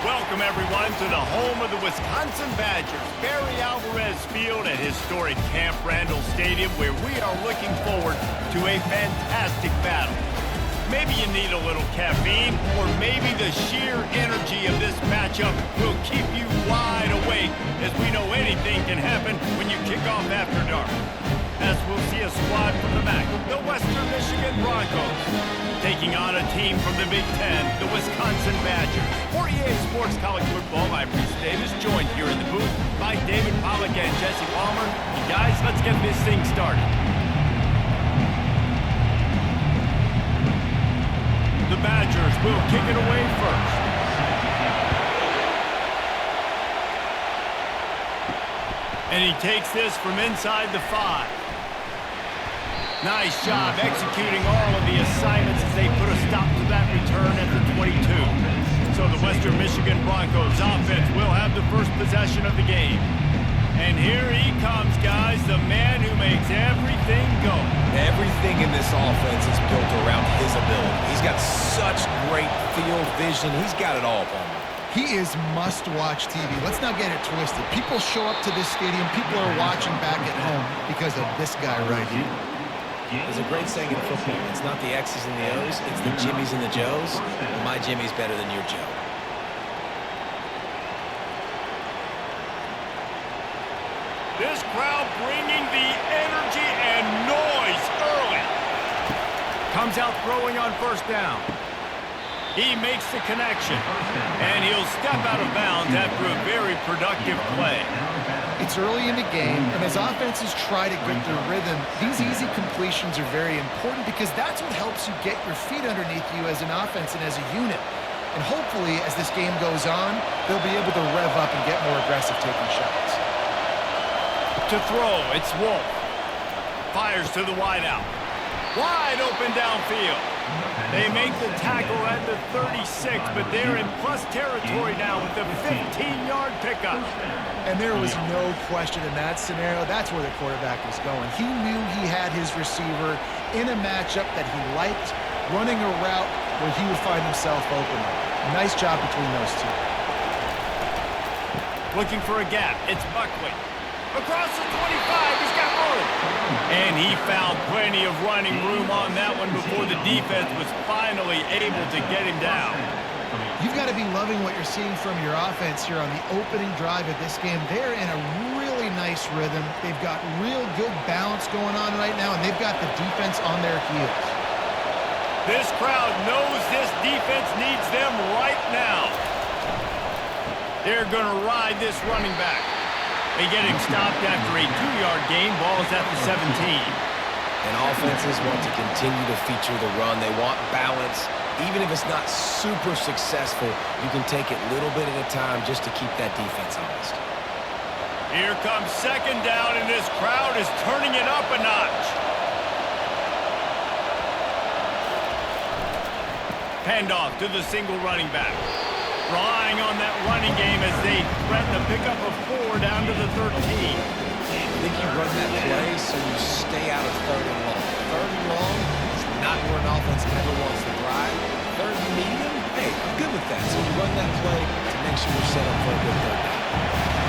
Welcome, everyone, to the home of the Wisconsin Badgers, Barry Alvarez Field at historic Camp Randall Stadium, where we are looking forward to a fantastic battle. Maybe you need a little caffeine, or maybe the sheer energy of this matchup will keep you wide awake, as we know anything can happen when you kick off after dark. As we'll see a squad from the MAC, the Western Michigan Broncos, taking on a team from the Big Ten, the Wisconsin Badgers. For EA Sports College Football, I'm Reese Davis, joined here in the booth by David Pollack and Jesse Palmer. And guys, let's get this thing started. The Badgers will kick it away first. And he takes this from inside the 5. Nice job executing all of the assignments as they put a stop to that return at the 22. So the Western Michigan Broncos offense will have the first possession of the game. And here he comes, guys, the man who makes everything go. Everything in this offense is built around his ability. He's got such great field vision. He's got it all, Palmer. He is must-watch TV. Let's not get it twisted. People show up to this stadium. People are watching back at home because of this guy right here. There's a great saying in football. It's not the X's and the O's, it's the Jimmies and the Joes. My Jimmy's better than your Joe. This crowd bringing the energy and noise early. Comes out throwing on first down. He makes the connection, and he'll step out of bounds after a very productive play. It's early in the game, and as offenses try to get their rhythm, these easy completions are very important because that's what helps you get your feet underneath you as an offense and as a unit. And hopefully, as this game goes on, they'll be able to rev up and get more aggressive taking shots. To throw, it's Wolf. Fires to the wideout. Wide open downfield. They make the tackle at the 36, but they're in plus territory now with the 15-yard pickup. And there was no question in that scenario. That's where the quarterback was going. He knew he had his receiver in a matchup that he liked, running a route where he would find himself open. Nice job between those two. Looking for a gap. It's Buckley. Across the 25, he's got room. And he found plenty of running room on that one before the defense was finally able to get him down. You've got to be loving what you're seeing from your offense here on the opening drive of this game. They're in a really nice rhythm. They've got real good balance going on right now, and they've got the defense on their heels. This crowd knows this defense needs them right now. They're going to ride this running back. They get him stopped after a 2-yard gain. Ball's at the 17. And offenses want to continue to feature the run. They want balance. Even if it's not super successful, you can take it little bit at a time just to keep that defense honest. Here comes second down, and this crowd is turning it up a notch. Handoff to the single running back. Relying on that running game as they threaten a pickup of 4 down to the 13. I think you run that play so you stay out of 3rd and long. 3rd and long is not where an offense ever wants to drive. 3rd and medium, hey, I'm good with that. So you run that play to make sure you're set up for a good 3rd down.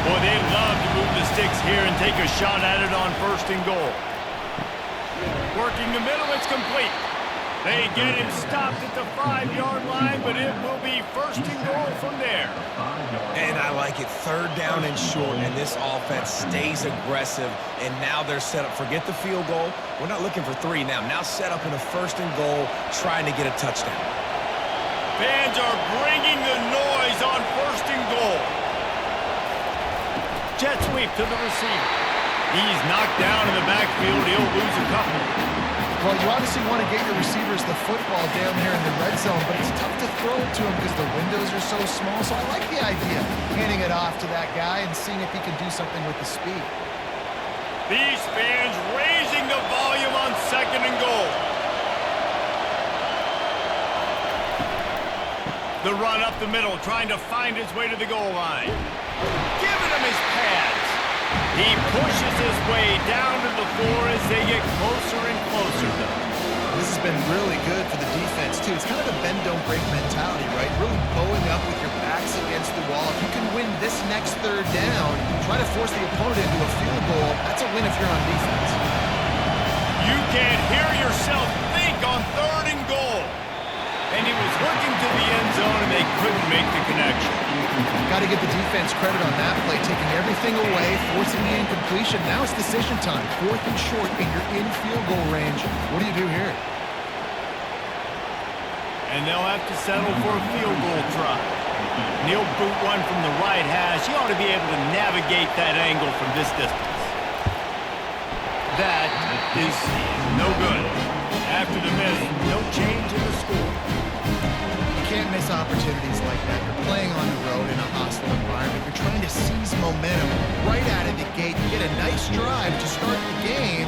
Boy, they love to move the sticks here and take a shot at it on 1st and goal. Working the middle, it's complete. They get him stopped at the 5-yard line, but it will be 1st and goal from there. And I like it, 3rd down and short, and this offense stays aggressive, and now they're set up. Forget the field goal. We're not looking for 3 now. Now set up in a 1st and goal, trying to get a touchdown. Fans are bringing the noise on 1st and goal. Jet sweep to the receiver. He's knocked down in the backfield. He'll lose a couple. Well, you obviously want to get your receivers the football down here in the red zone, but it's tough to throw it to him because the windows are so small. So I like the idea, handing it off to that guy and seeing if he can do something with the speed. These fans raising the volume on 2nd and goal. The run up the middle, trying to find his way to the goal line. Giving him his pads. He pushes his way down to the 4 as they get closer and closer. This has been really good for the defense, too. It's kind of a bend-don't-break mentality, right? Really bowing up with your backs against next third down, try to force the opponent into a field goal. That's a win if you're on defense. You can't hear yourself think on 3rd and goal. And he was looking to the end zone, and they couldn't make the connection. Got to give the defense credit on that play, taking everything away, forcing the incompletion. Now it's decision time. 4th and short, and you're in field goal range. What do you do here? And they'll have to settle for a field goal try. Neil boot one from the right hash. He ought to be able to navigate that angle from this distance. That is no good. After the miss, no change in the score. You can't miss opportunities like that. You're playing on the road in a hostile environment. You're trying to seize momentum right out of the gate. You get a nice drive to start the game,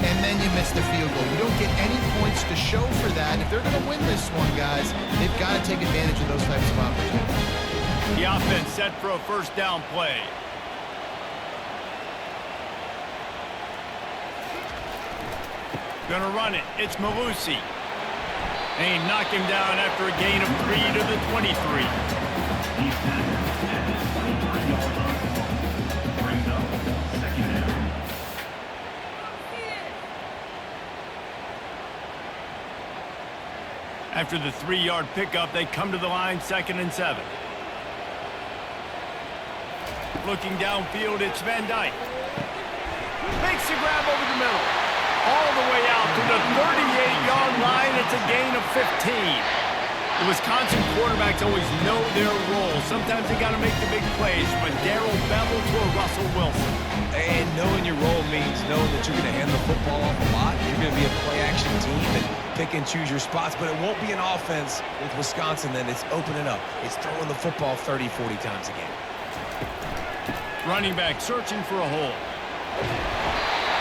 and then you miss the field goal. You don't get any points to show for that. And if they're going to win this one, guys, they've got to take advantage of those types of opportunities. The offense set for a 1st down play. Gonna run it. It's Malusi. And he knocked him down after a gain of 3 to the 23. After the 3-yard pickup, they come to the line 2nd and 7. Looking downfield, it's Van Dyke. Makes the grab over the middle. All the way out to the 38-yard line. It's a gain of 15. The Wisconsin quarterbacks always know their role. Sometimes they got to make the big plays, from a Darrell Bevell to a Russell Wilson. And knowing your role means knowing that you're going to hand the football off a lot. You're going to be a play-action team and pick and choose your spots, but it won't be an offense with Wisconsin then. It's opening up. It's throwing the football 30, 40 times a game. Running back searching for a hole.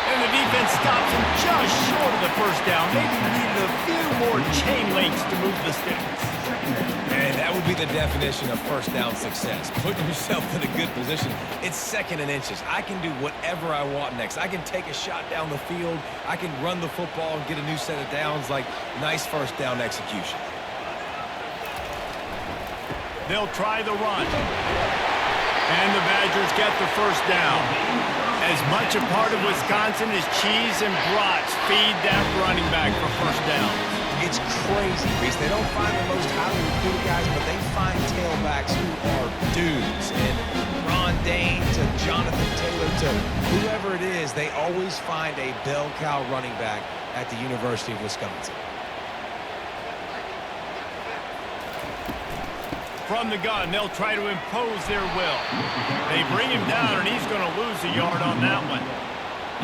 And the defense stops him just short of the 1st down. Maybe needed a few more chain links to move the sticks. And that would be the definition of 1st down success. Putting yourself in a good position. It's 2nd and inches. I can do whatever I want next. I can take a shot down the field. I can run the football and get a new set of downs. Like, nice 1st down execution. They'll try the run. And the Badgers get the 1st down. As much a part of Wisconsin as cheese and brats feed that running back for 1st down. It's crazy, Reese. They don't find the most highly recruited guys, but they find tailbacks who are dudes. And Ron Dane to Jonathan Taylor to whoever it is, they always find a bell cow running back at the University of Wisconsin. From the gun, they'll try to impose their will. They bring him down, and he's going to lose a yard on that one.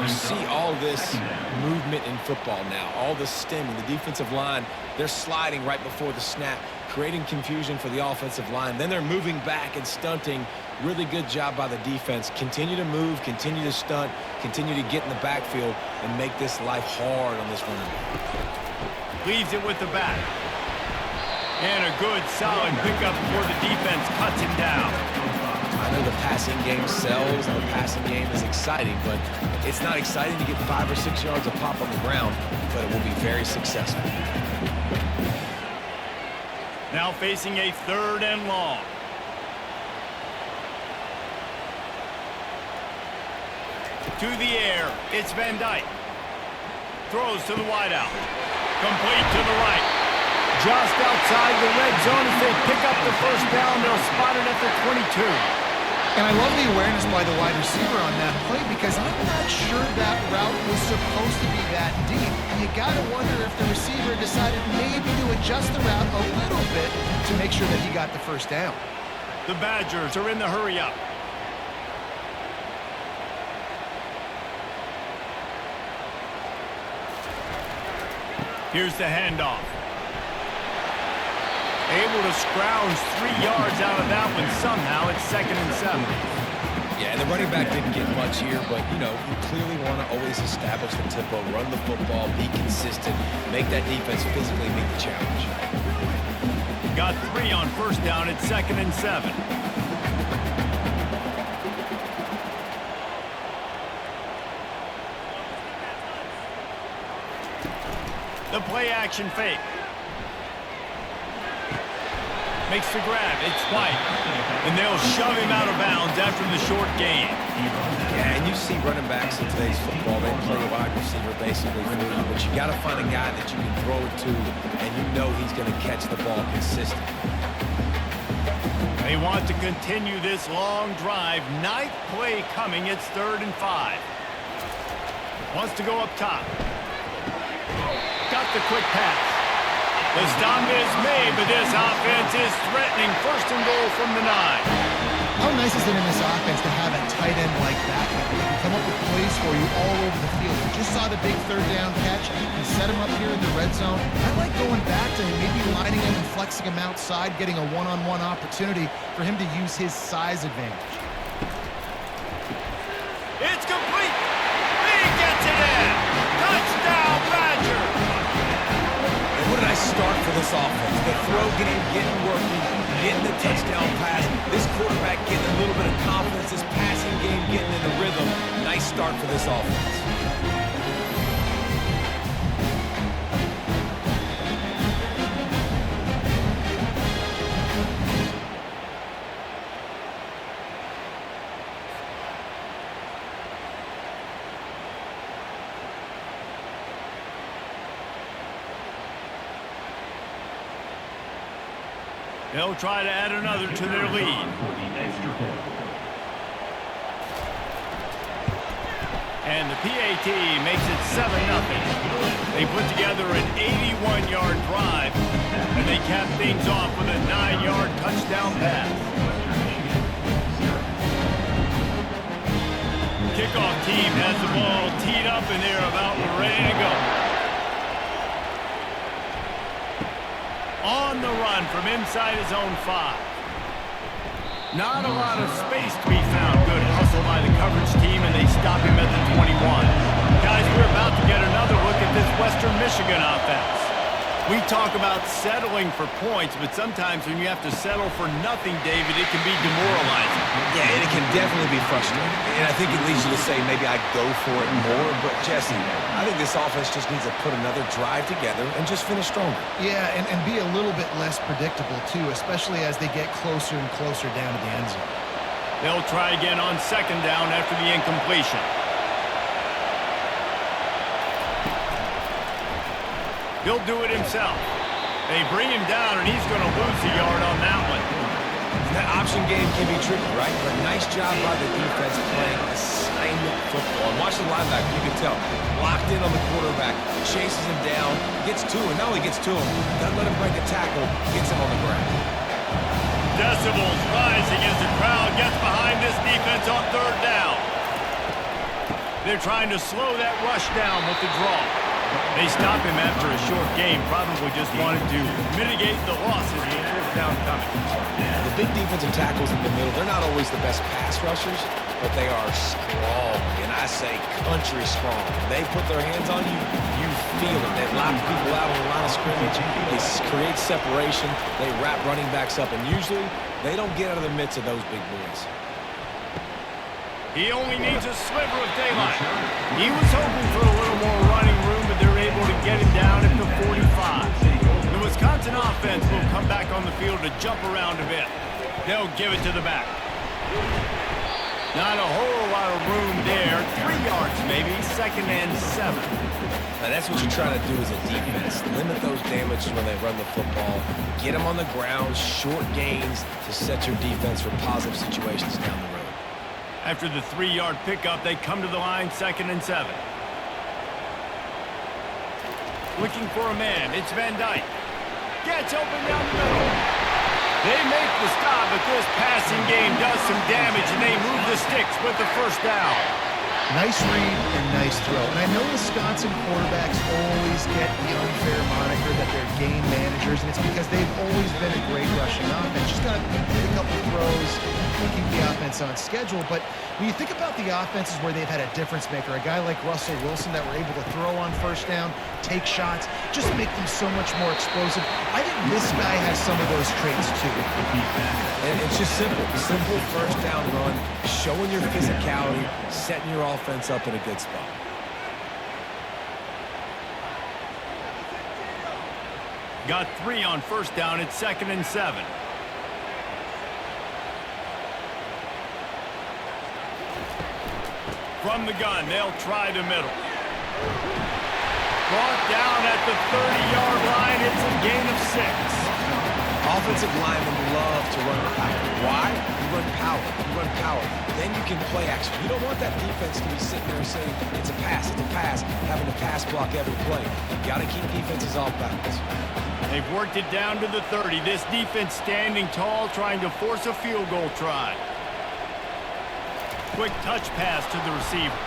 You see all this movement in football now, all the stemming, the defensive line, they're sliding right before the snap, creating confusion for the offensive line. Then they're moving back and stunting. Really good job by the defense. Continue to move, continue to stunt, continue to get in the backfield and make this life hard on this running back. Leaves it with the back. And a good, solid pickup before the defense cuts him down. I know the passing game sells and the passing game is exciting, but it's not exciting to get 5 or 6 yards of pop on the ground, but it will be very successful. Now facing a 3rd and long. To the air, it's Van Dyke. Throws to the wideout. Complete to the right. Just outside the red zone as they pick up the 1st down. They'll spot it at the 22. And I love the awareness by the wide receiver on that play because I'm not sure that route was supposed to be that deep. You got to wonder if the receiver decided maybe to adjust the route a little bit to make sure that he got the 1st down. The Badgers are in the hurry-up. Here's the handoff. Able to scrounge 3 yards out of that one somehow. It's 2nd and 7. Yeah, and the running back didn't get much here, but, you know, you clearly want to always establish the tempo, run the football, be consistent, make that defense physically meet the challenge. Got 3 on 1st down. It's 2nd and 7. The play action fake. Makes the grab. It's White. And they'll shove him out of bounds after the short gain. Yeah, and you see running backs in today's football, they play a wide receiver basically for you, but you got to find a guy that you can throw it to, and you know he's going to catch the ball consistently. They want to continue this long drive. Ninth play coming. It's 3rd and 5. Wants to go up top. Got the quick pass. The stop is made, but this offense is threatening. 1st and goal from the 9. How nice is it in this offense to have a tight end like that? He can come up with plays for you all over the field. We just saw the big 3rd down catch. You set him up here in the red zone. I like going back to him, maybe lining him and flexing him outside, getting a one-on-one opportunity for him to use his size advantage. It's complete. He gets it in. Touchdown, Badger. And what a nice start for this offense. The throw getting working, getting the touchdown pass. This quarterback getting a little bit of confidence. This passing game getting in the rhythm. Nice start for this offense. They'll try to add another to their lead. And the PAT makes it 7-0. They put together an 81-yard drive, and they cap things off with a 9-yard touchdown pass. Kickoff team has the ball teed up, and they're about ready to go. On the run from inside his own 5. Not a lot of space to be found. Good hustle by the coverage team, and they stop him at the 21. Guys, we're about to get another look at this Western Michigan offense. We talk about settling for points, but sometimes when you have to settle for nothing, David, it can be demoralizing. Yeah, and it can definitely be frustrating. And I think it leads you to say maybe I'd go for it more. But, Jesse, I think this offense just needs to put another drive together and just finish stronger. Yeah, and be a little bit less predictable, too, especially as they get closer and closer down to the end zone. They'll try again on 2nd down after the incompletion. He'll do it himself. They bring him down, and he's going to lose a yard on that one. That option game can be tricky, right? But nice job by the defense playing assignment football. And watch the linebacker, you can tell. Locked in on the quarterback, chases him down, gets to him. Not only gets to him, doesn't let him break a tackle, gets him on the ground. Decibels rising as the crowd gets behind this defense on 3rd down. They're trying to slow that rush down with the draw. They stop him after a short game, probably just wanted to mitigate the losses with 4th down coming. The big defensive tackles in the middle, they're not always the best pass rushers, but they are strong, and I say country strong. They put their hands on you, you feel it. They lock people out on the line of scrimmage. They create separation. They wrap running backs up, and usually they don't get out of the midst of those big boys. He only needs a sliver of daylight. He was hoping for a little more running room, but they're able to get him down at the 45. The Wisconsin offense will come back on the field to jump around a bit. They'll give it to the back. Not a whole lot of room there. 3 yards maybe, 2nd and 7. Now that's what you're trying to do as a defense. Limit those damages when they run the football. Get them on the ground, short gains to set your defense for positive situations down the road. After the 3-yard pickup, they come to the line, 2nd and 7. Looking for a man, it's Van Dyke. Gets open down the middle. They make the stop, but this passing game does some damage, and they move the sticks with the 1st down. Nice read and nice throw. And I know Wisconsin quarterbacks always get the unfair moniker that they're game managers, and it's because they've always been a great rushing offense. Just got to hit a couple throws and keep the offense on schedule. But when you think about the offenses where they've had a difference maker, a guy like Russell Wilson that were able to throw on 1st down, take shots, just make them so much more explosive. I think this guy has some of those traits too. And it's just simple. Simple 1st down run, showing your physicality, setting your offense up in a good spot. Got 3 on 1st down. It's 2nd and 7. From the gun, they'll try the middle. Brought down at the 30-yard line. It's a gain of 6. Offensive linemen love to run power. Why? You run power. You run power. Then you can play action. You don't want that defense to be sitting there saying, it's a pass, having to pass block every play. You got to keep defenses off balance. They've worked it down to the 30. This defense standing tall, trying to force a field goal try. Quick touch pass to the receiver.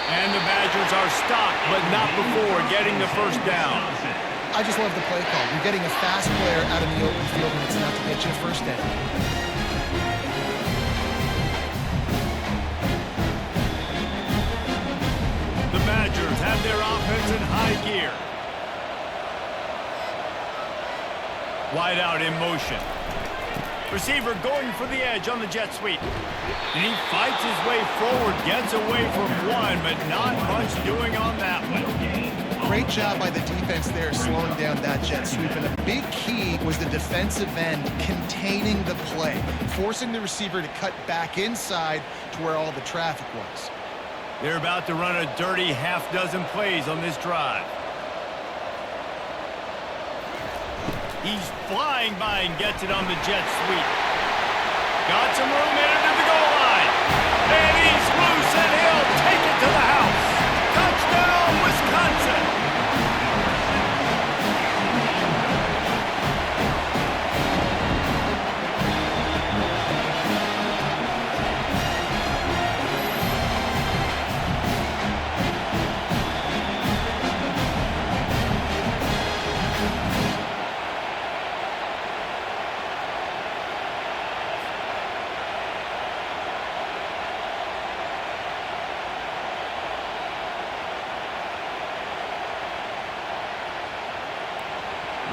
And the Badgers are stopped, but not before getting the first down. I just love the play call. You're getting a fast player out in the open field and it's enough to get you a first down. The Badgers have their offense in high gear. Wide out in motion. Receiver going for the edge on the jet sweep. And he fights his way forward, gets away from one, but not much doing on that one. Great job by the defense there slowing down that jet sweep. And a big key was the defensive end containing the play, forcing the receiver to cut back inside to where all the traffic was. They're about to run a dirty half-dozen plays on this drive. He's flying by and gets it on the jet sweep. Got some room in it to the goal line. And he's loose and he'll take it to the house. Touchdown, Wisconsin.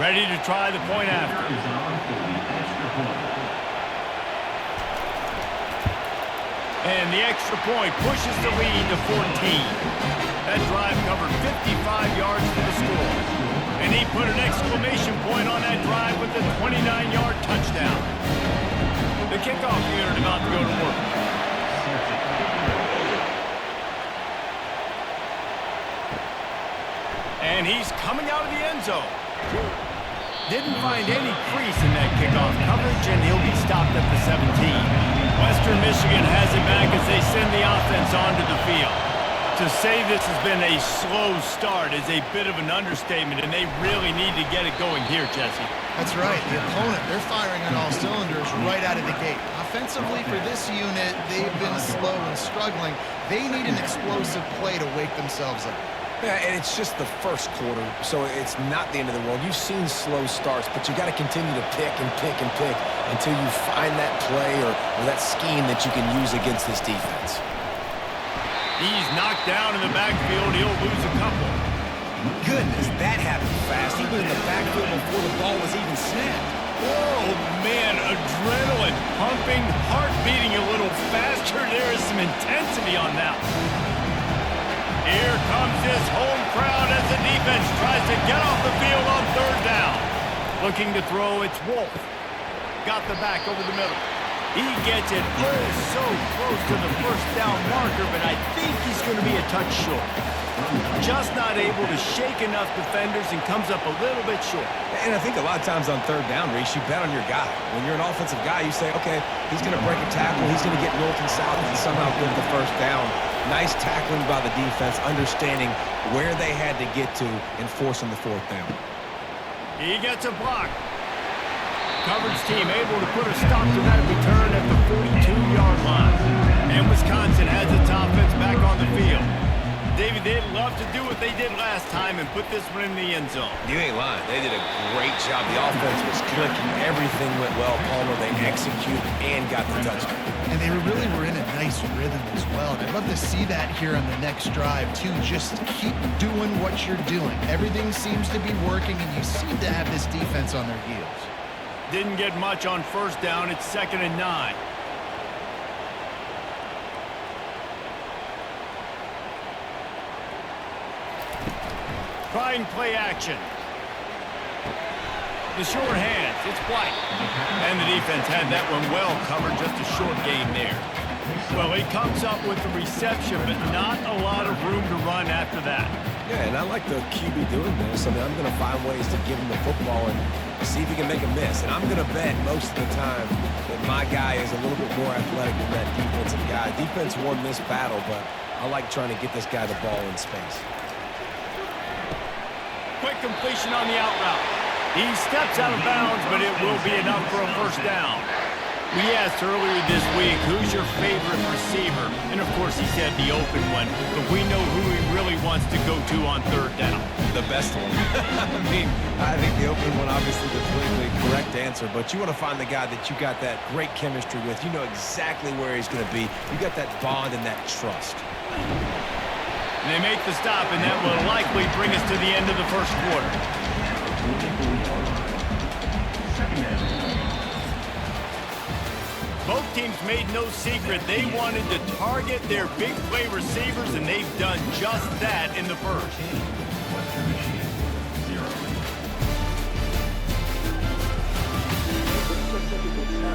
Ready to try the point after. And the extra point pushes the lead to 14. That drive covered 55 yards for the score. And he put an exclamation point on that drive with a 29-yard touchdown. The kickoff unit about to go to work. And he's coming out of the end zone. Didn't find any crease in that kickoff coverage, and he'll be stopped at the 17. Western Michigan has it back as they send the offense onto the field. To say this has been a slow start is a bit of an understatement, and they really need to get it going here, Jesse. That's right. The opponent, they're firing on all cylinders right out of the gate. Offensively for this unit, they've been slow and struggling. They need an explosive play to wake themselves up. Yeah, and it's just the first quarter, so it's not the end of the world. You've seen slow starts, but you got to continue to pick and pick and pick until you find that play or that scheme that you can use against this defense. He's knocked down in the backfield. He'll lose a couple. Goodness, that happened fast. He was in the backfield before the ball was even snapped. Oh, man, adrenaline pumping, heart beating a little faster. There is some intensity on that one. Here comes his home crowd as the defense tries to get off the field on third down. Looking to throw, it's Wolf. Got the back over the middle. He gets it so close to the first down marker, but I think he's going to be a touch short. Just not able to shake enough defenders and comes up a little bit short. And I think a lot of times on third down, Reese, you bet on your guy. When you're an offensive guy, you say, okay, he's going to break a tackle, he's going to get north and south and somehow get the first down. Nice tackling by the defense, understanding where they had to get to and forcing the fourth down. He gets a block. Coverage team able to put a stop to that return at the 42-yard line. And Wisconsin has its offense back on the field. David, they'd love to do what they did last time and put this one in the end zone. You ain't lying. They did a great job. The offense was clicking. Everything went well. Palmer, they executed and got the touchdown. And they really were in a nice rhythm as well. And I'd love to see that here on the next drive, too. Just keep doing what you're doing. Everything seems to be working, and you seem to have this defense on their heels. Didn't get much on first down. It's 2nd and 9. Trying play action. The short hands, it's White. And the defense had that one well covered, just a short gain there. Well, he comes up with the reception, but not a lot of room to run after that. Yeah, and I like the QB doing this. I mean, I'm going to find ways to give him the football and see if he can make a miss. And I'm going to bet most of the time that my guy is a little bit more athletic than that defensive guy. Defense won this battle, but I like trying to get this guy the ball in space. Quick completion on the out route. He steps out of bounds, but it will be enough for a first down. We asked earlier this week, who's your favorite receiver? And, of course, he said the open one, but we know who he really wants to go to on third down. The best one. I mean, I think the open one, obviously, the politically correct answer, but you want to find the guy that you got that great chemistry with. You know exactly where he's going to be. You got that bond and that trust. They make the stop, and that will likely bring us to the end of the first quarter. Both teams made no secret they wanted to target their big play receivers, and they've done just that in the first.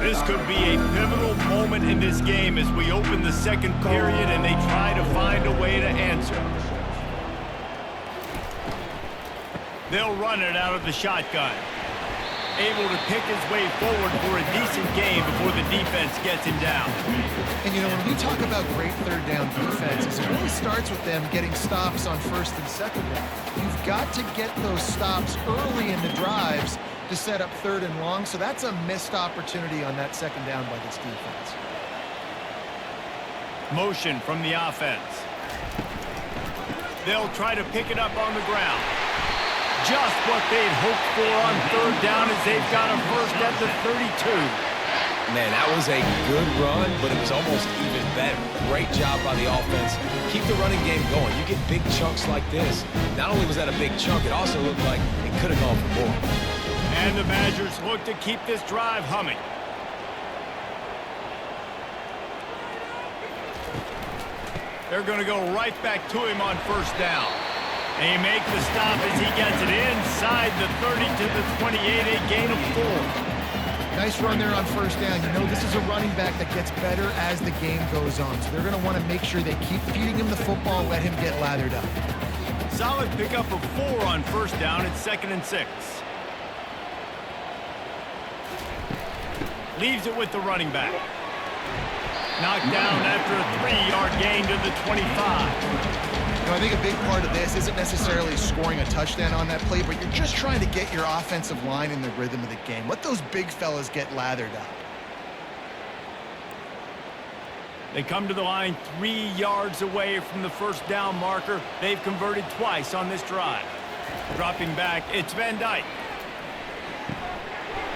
This could be a pivotal moment in this game as we open the second period and they try to find a way to answer. They'll run it out of the shotgun. Able to pick his way forward for a decent game before the defense gets him down. And, you know, when we talk about great third down defenses, it really starts with them getting stops on first and second down. You've got to get those stops early in the drives to set up third and long, so that's a missed opportunity on that second down by this defense. Motion from the offense. They'll try to pick it up on the ground. Just what they'd hoped for on third down as they've got a first at the 32. Man, that was a good run, but it was almost even better. Great job by the offense. Keep the running game going. You get big chunks like this. Not only was that a big chunk, it also looked like it could have gone for more. And the Badgers look to keep this drive humming. They're going to go right back to him on first down. They make the stop as he gets it inside the 30 to the 28, a gain of 4. Nice run there on first down. You know this is a running back that gets better as the game goes on, so they're going to want to make sure they keep feeding him the football, let him get lathered up. Solid pickup of 4 on first down. It's 2nd and 6. Leaves it with the running back. Knocked down after a 3-yard gain to the 25. You know, I think a big part of this isn't necessarily scoring a touchdown on that play, but you're just trying to get your offensive line in the rhythm of the game. Let those big fellas get lathered up. They come to the line 3 yards away from the first down marker. They've converted twice on this drive. Dropping back, it's Van Dyke.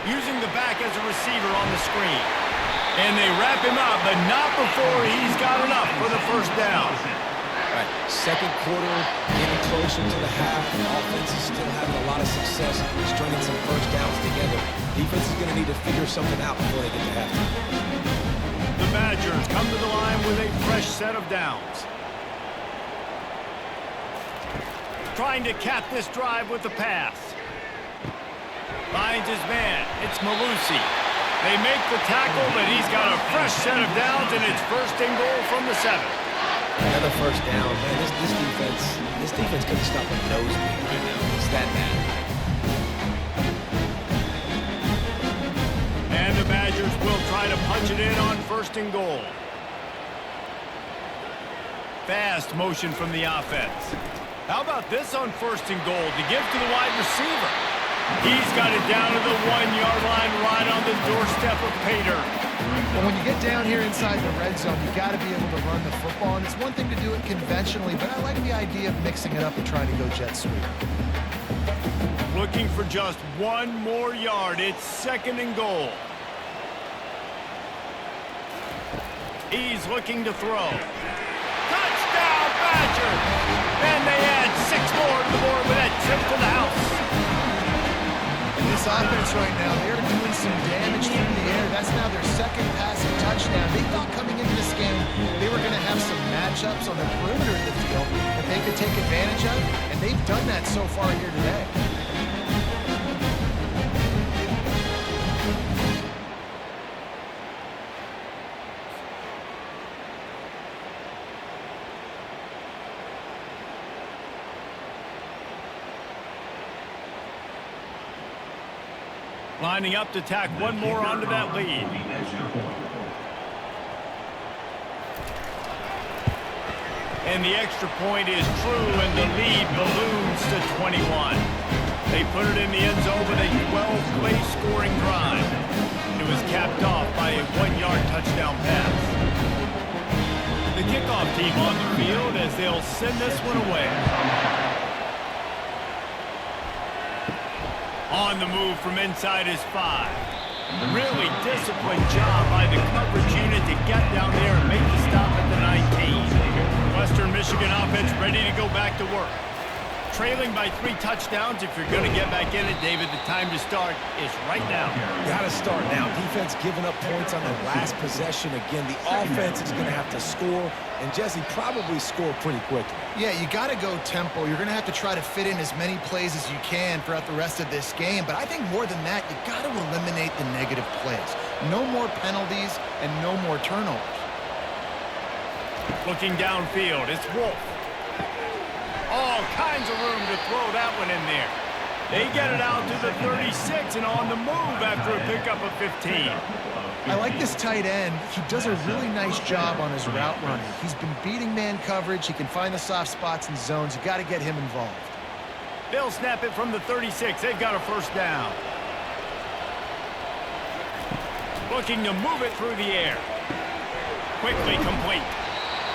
Using the back as a receiver on the screen. And they wrap him up, but not before he's got enough for the first down. Right. Second quarter, getting closer to the half. The offense is still having a lot of success stringing some first downs together. Defense is going to need to figure something out before they get to halftime. The Badgers come to the line with a fresh set of downs. Trying to cap this drive with the pass. Finds his man. It's Malusi. They make the tackle, but he's got a fresh set of downs, and it's 1st and goal from the 7. Another first down. Man, this defense couldn't stop a nosebleed right now. It's that bad. And the Badgers will try to punch it in on 1st and goal. Fast motion from the offense. How about this on 1st and goal to give to the wide receiver? He's got it down to the 1-yard line right on the doorstep of Pater. Well, when you get down here inside the red zone, you've got to be able to run the football. And it's one thing to do it conventionally, but I like the idea of mixing it up and trying to go jet sweep. Looking for just 1 more yard. It's 2nd and goal. He's looking to throw. Touchdown, Badger! And they add 6 more to the board with that tip to the house. This offense right now, they're doing some damage through the air. That's now their 2nd passing touchdown. They thought coming into this game they were going to have some matchups on the perimeter of the field that they could take advantage of, and they've done that so far here today. Lining up to tack one more onto that lead. And the extra point is true, and the lead balloons to 21. They put it in the end zone with a 12-play scoring drive. It was capped off by a 1-yard touchdown pass. The kickoff team on the field as they'll send this one away. On the move from inside his 5. Really disciplined job by the coverage unit to get down there and make the stop at the 19. Western Michigan offense ready to go back to work. Trailing by 3 touchdowns. If you're going to get back in it, David, the time to start is right now. Got to start now. Defense giving up points on the last possession. Again, the offense is going to have to score, and Jesse probably score pretty quickly. Yeah, you got to go tempo. You're going to have to try to fit in as many plays as you can throughout the rest of this game. But I think more than that, you got to eliminate the negative plays. No more penalties and no more turnovers. Looking downfield, it's Wolf. All kinds of room to throw that one in there. They get it out to the 36 and on the move after a pickup of 15. I like this tight end. He does a really nice job on his route running. He's been beating man coverage. He can find the soft spots and zones. You got to get him involved. They'll snap it from the 36. They've got a first down. Looking to move it through the air. Quickly complete.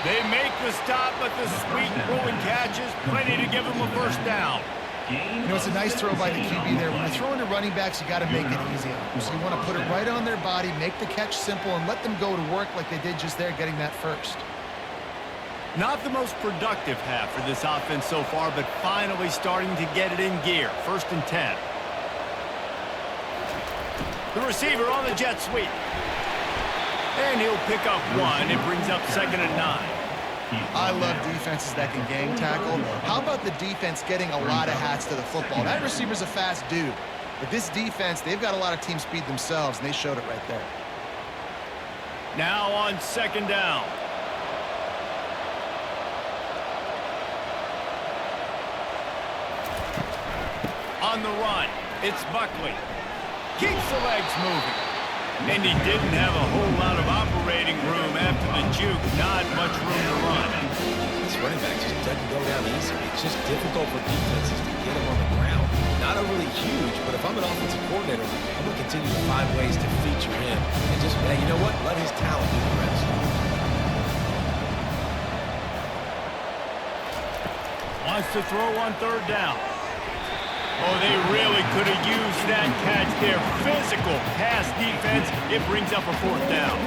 They make the stop, but the sweet throwing catch is plenty to give them a first down. You know, it's a nice throw by the QB there. When you're throwing to running backs, you got to make it easy on them. So you want to put it right on their body, make the catch simple, and let them go to work like they did just there, getting that first. Not the most productive half for this offense so far, but finally starting to get it in gear. 1st and 10. The receiver on the jet sweep. And he'll pick up 1. It brings up 2nd and 9. I love defenses that can gang tackle. How about the defense getting a lot of hats to the football? That receiver's a fast dude. But this defense, they've got a lot of team speed themselves, and they showed it right there. Now on 2nd down. On the run, it's Buckley. Keeps the legs moving. And he didn't have a whole lot of operating room after the juke. Not much room to run. This running back just doesn't go down easy. It's just difficult for defenses to get him on the ground. Not overly huge, but if I'm an offensive coordinator, I'm going to continue to find ways to feature him. And just, hey, you know what? Let his talent do the rest. Wants to throw on 3rd down. Oh, they really could have used that catch there. Physical pass defense. It brings up a 4th down.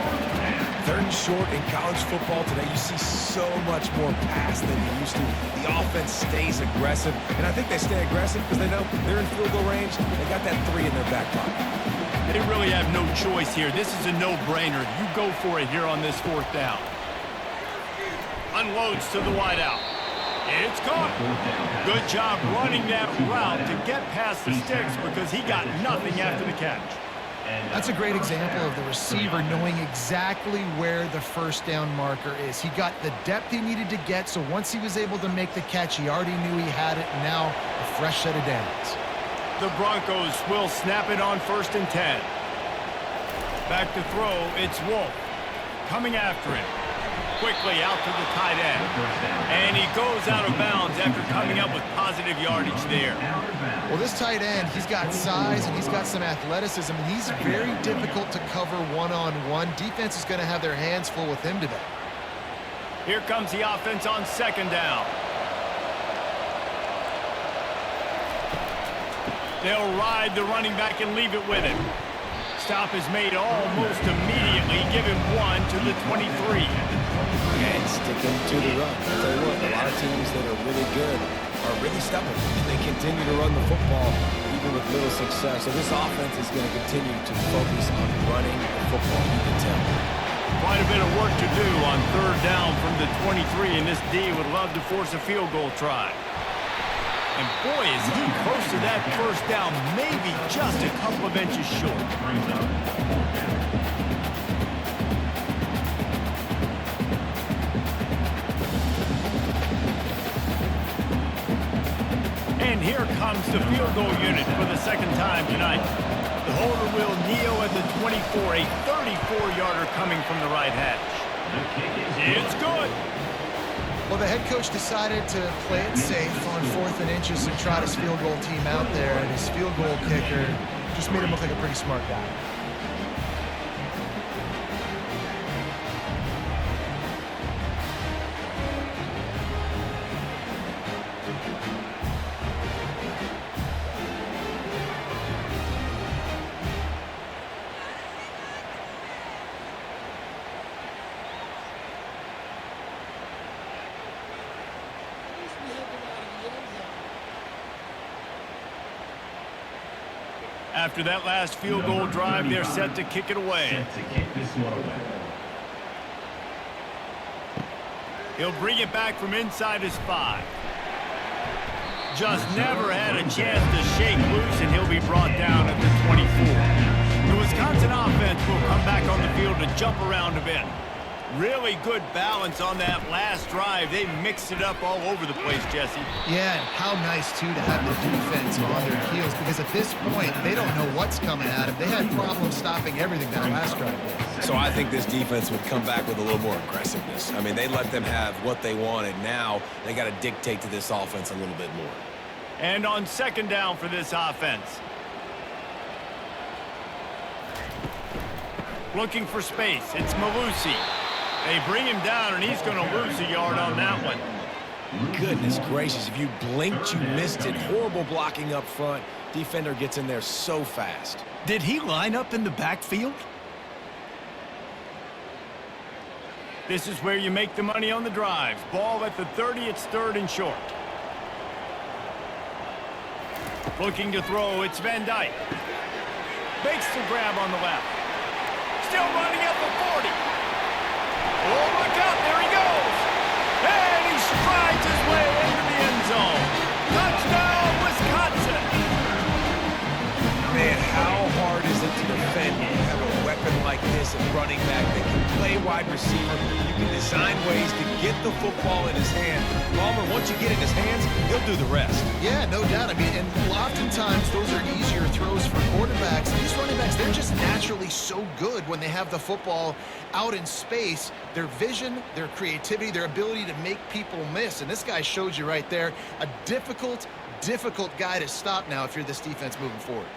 3rd and short in college football today. You see so much more pass than you used to. The offense stays aggressive, and I think they stay aggressive because they know they're in field goal range. They got that 3 in their back pocket. They really have no choice here. This is a no-brainer. You go for it here on this 4th down. Unloads to the wideout. It's caught. Good job running that route to get past the sticks because he got nothing after the catch. That's a great example of the receiver knowing exactly where the first down marker is. He got the depth he needed to get, so once he was able to make the catch, he already knew he had it, and now a fresh set of downs. The Broncos will snap it on 1st and 10. Back to throw, it's Wolf. Coming after him. Quickly out to the tight end. And he goes out of bounds after coming up with positive yardage there. Well, this tight end, he's got size and he's got some athleticism, and he's very difficult to cover one-on-one. Defense is going to have their hands full with him today. Here comes the offense on 2nd down. They'll ride the running back and leave it with him. Stop is made almost immediately. Give him 1 to the 23. And sticking to the run. I'll tell you what, a lot of teams that are really good are really stubborn, and they continue to run the football even with little success. So this offense is going to continue to focus on running the football, you can tell. Quite a bit of work to do on 3rd down from the 23, and this D would love to force a field goal try. And boy, is he close to that first down, maybe just a couple of inches short. And here comes the field goal unit for the 2nd time tonight. The Holder will kneel at the 24, a 34-yarder coming from the right hash. It's good. Well, the head coach decided to play it safe on 4th and inches and trot his field goal team out there, and his field goal kicker just made him look like a pretty smart guy. After that last field goal drive, they're set to kick it away. He'll bring it back from inside his 5. Just never had a chance to shake loose, and he'll be brought down at the 24. The Wisconsin offense will come back on the field to jump around a bit. Really good balance on that last drive. They mixed it up all over the place, Jesse. Yeah, and how nice, too, to have the defense on their heels, because at this point, they don't know what's coming at them. They had problems stopping everything that last drive. So I think this defense would come back with a little more aggressiveness. I mean, they let them have what they wanted. Now they got to dictate to this offense a little bit more. And on 2nd down for this offense. Looking for space. It's Malusi. They bring him down, and he's going to lose a yard on that one. Goodness gracious, if you blinked, you missed it. Horrible blocking up front. Defender gets in there so fast. Did he line up in the backfield? This is where you make the money on the drives. Ball at the 30, it's 3rd and short. Looking to throw, it's Van Dyke. Makes the grab on the left. Still running at the 40. Oh, look out, there he goes. And he strides his way into the end zone. Touchdown, Wisconsin. Man, how hard is it to defend when you have a weapon like this at running back that can play wide receiver? You can design ways to get the football in his hand. Palmer, once you get it in his hands, he'll do the rest. Yeah, no doubt. I mean, and oftentimes those are easier throws for quarterbacks. These running backs, they're just naturally so good when they have the football out in space. Their vision, their creativity, their ability to make people miss. And this guy showed you right there, a difficult guy to stop now if you're this defense moving forward.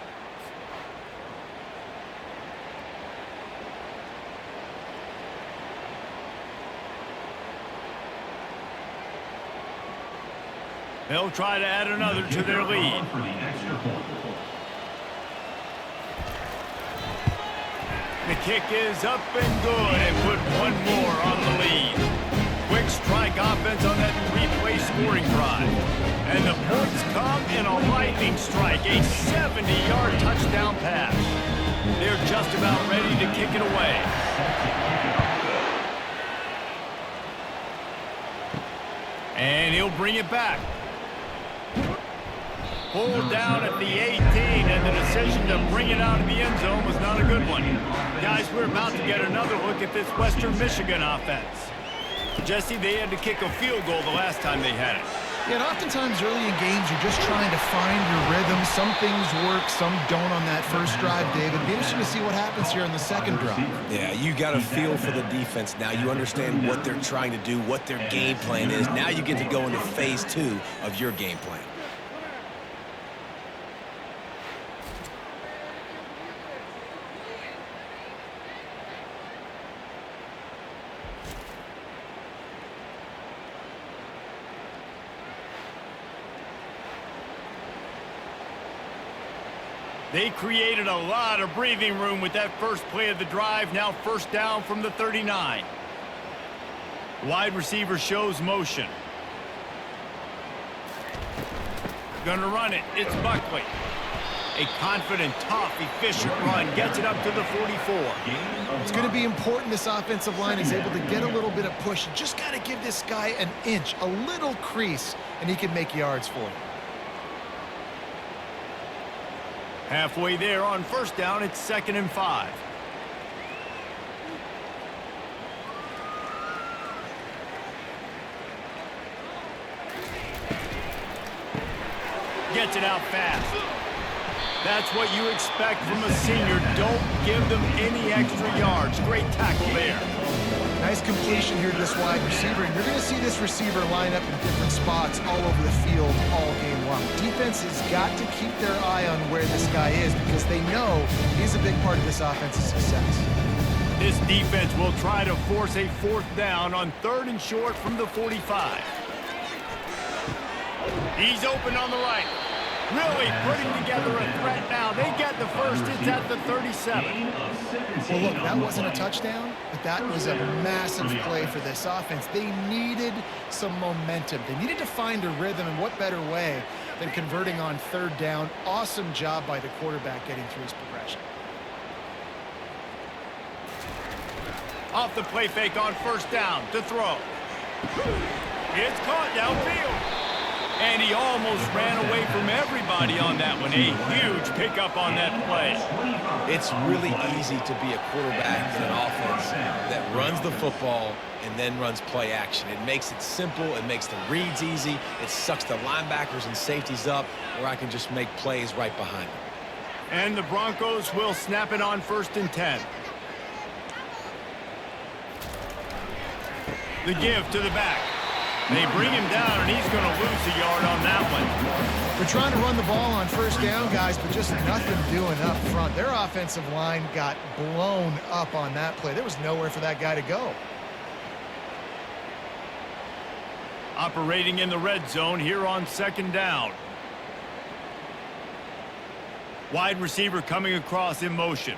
They'll try to add another to their lead. The kick is up and good, and put one more on the lead. Quick strike offense on that 3-play scoring drive. And the points come in a lightning strike, a 70-yard touchdown pass. They're just about ready to kick it away. And he'll bring it back. Pulled down at the 18, and the decision to bring it out of the end zone was not a good one. Guys, we're about to get another look at this Western Michigan offense. Jesse, they had to kick a field goal the last time they had it. Yeah, and oftentimes early in games, you're just trying to find your rhythm. Some things work, some don't on that first drive, David. It'll be interesting to see what happens here on the second drive. Yeah, you got a feel for the defense now. You understand what they're trying to do, what their game plan is. Now you get to go into phase 2 of your game plan. They created a lot of breathing room with that first play of the drive. Now 1st down from the 39. Wide receiver shows motion. Gonna run it. It's Buckley. A confident, tough, efficient run. Gets it up to the 44. It's going to be important this offensive line is able to get a little bit of push. You just got to give this guy an inch, a little crease, and he can make yards for you. Halfway there on 1st down, it's 2nd and 5. Gets it out fast. That's what you expect from a senior. Don't give them any extra yards. Great tackle there. Nice completion here to this wide receiver. And you're going to see this receiver line up in different spots all over the field all game long. Defense has got to keep their eye on where this guy is because they know he's a big part of this offense's success. This defense will try to force a 4th down on 3rd and short from the 45. He's open on the right. Really putting together a threat now. They get the first. It's at the 37. Well, look, that wasn't a touchdown, but that was a massive play for this offense. They needed some momentum. They needed to find a rhythm, and what better way than converting on 3rd down. Awesome job by the quarterback getting through his progression. Off the play fake on 1st down to throw. It's caught downfield. And he almost ran away from everybody on that one. A huge pickup on that play. It's really easy to be a quarterback in an offense that runs the football and then runs play action. It makes it simple. It makes the reads easy. It sucks the linebackers and safeties up where I can just make plays right behind them. And the Broncos will snap it on 1st and 10. The give to the back. They bring him down, and he's going to lose a yard on that one. They're trying to run the ball on 1st down, guys, but just nothing doing up front. Their offensive line got blown up on that play. There was nowhere for that guy to go. Operating in the red zone here on 2nd down. Wide receiver coming across in motion.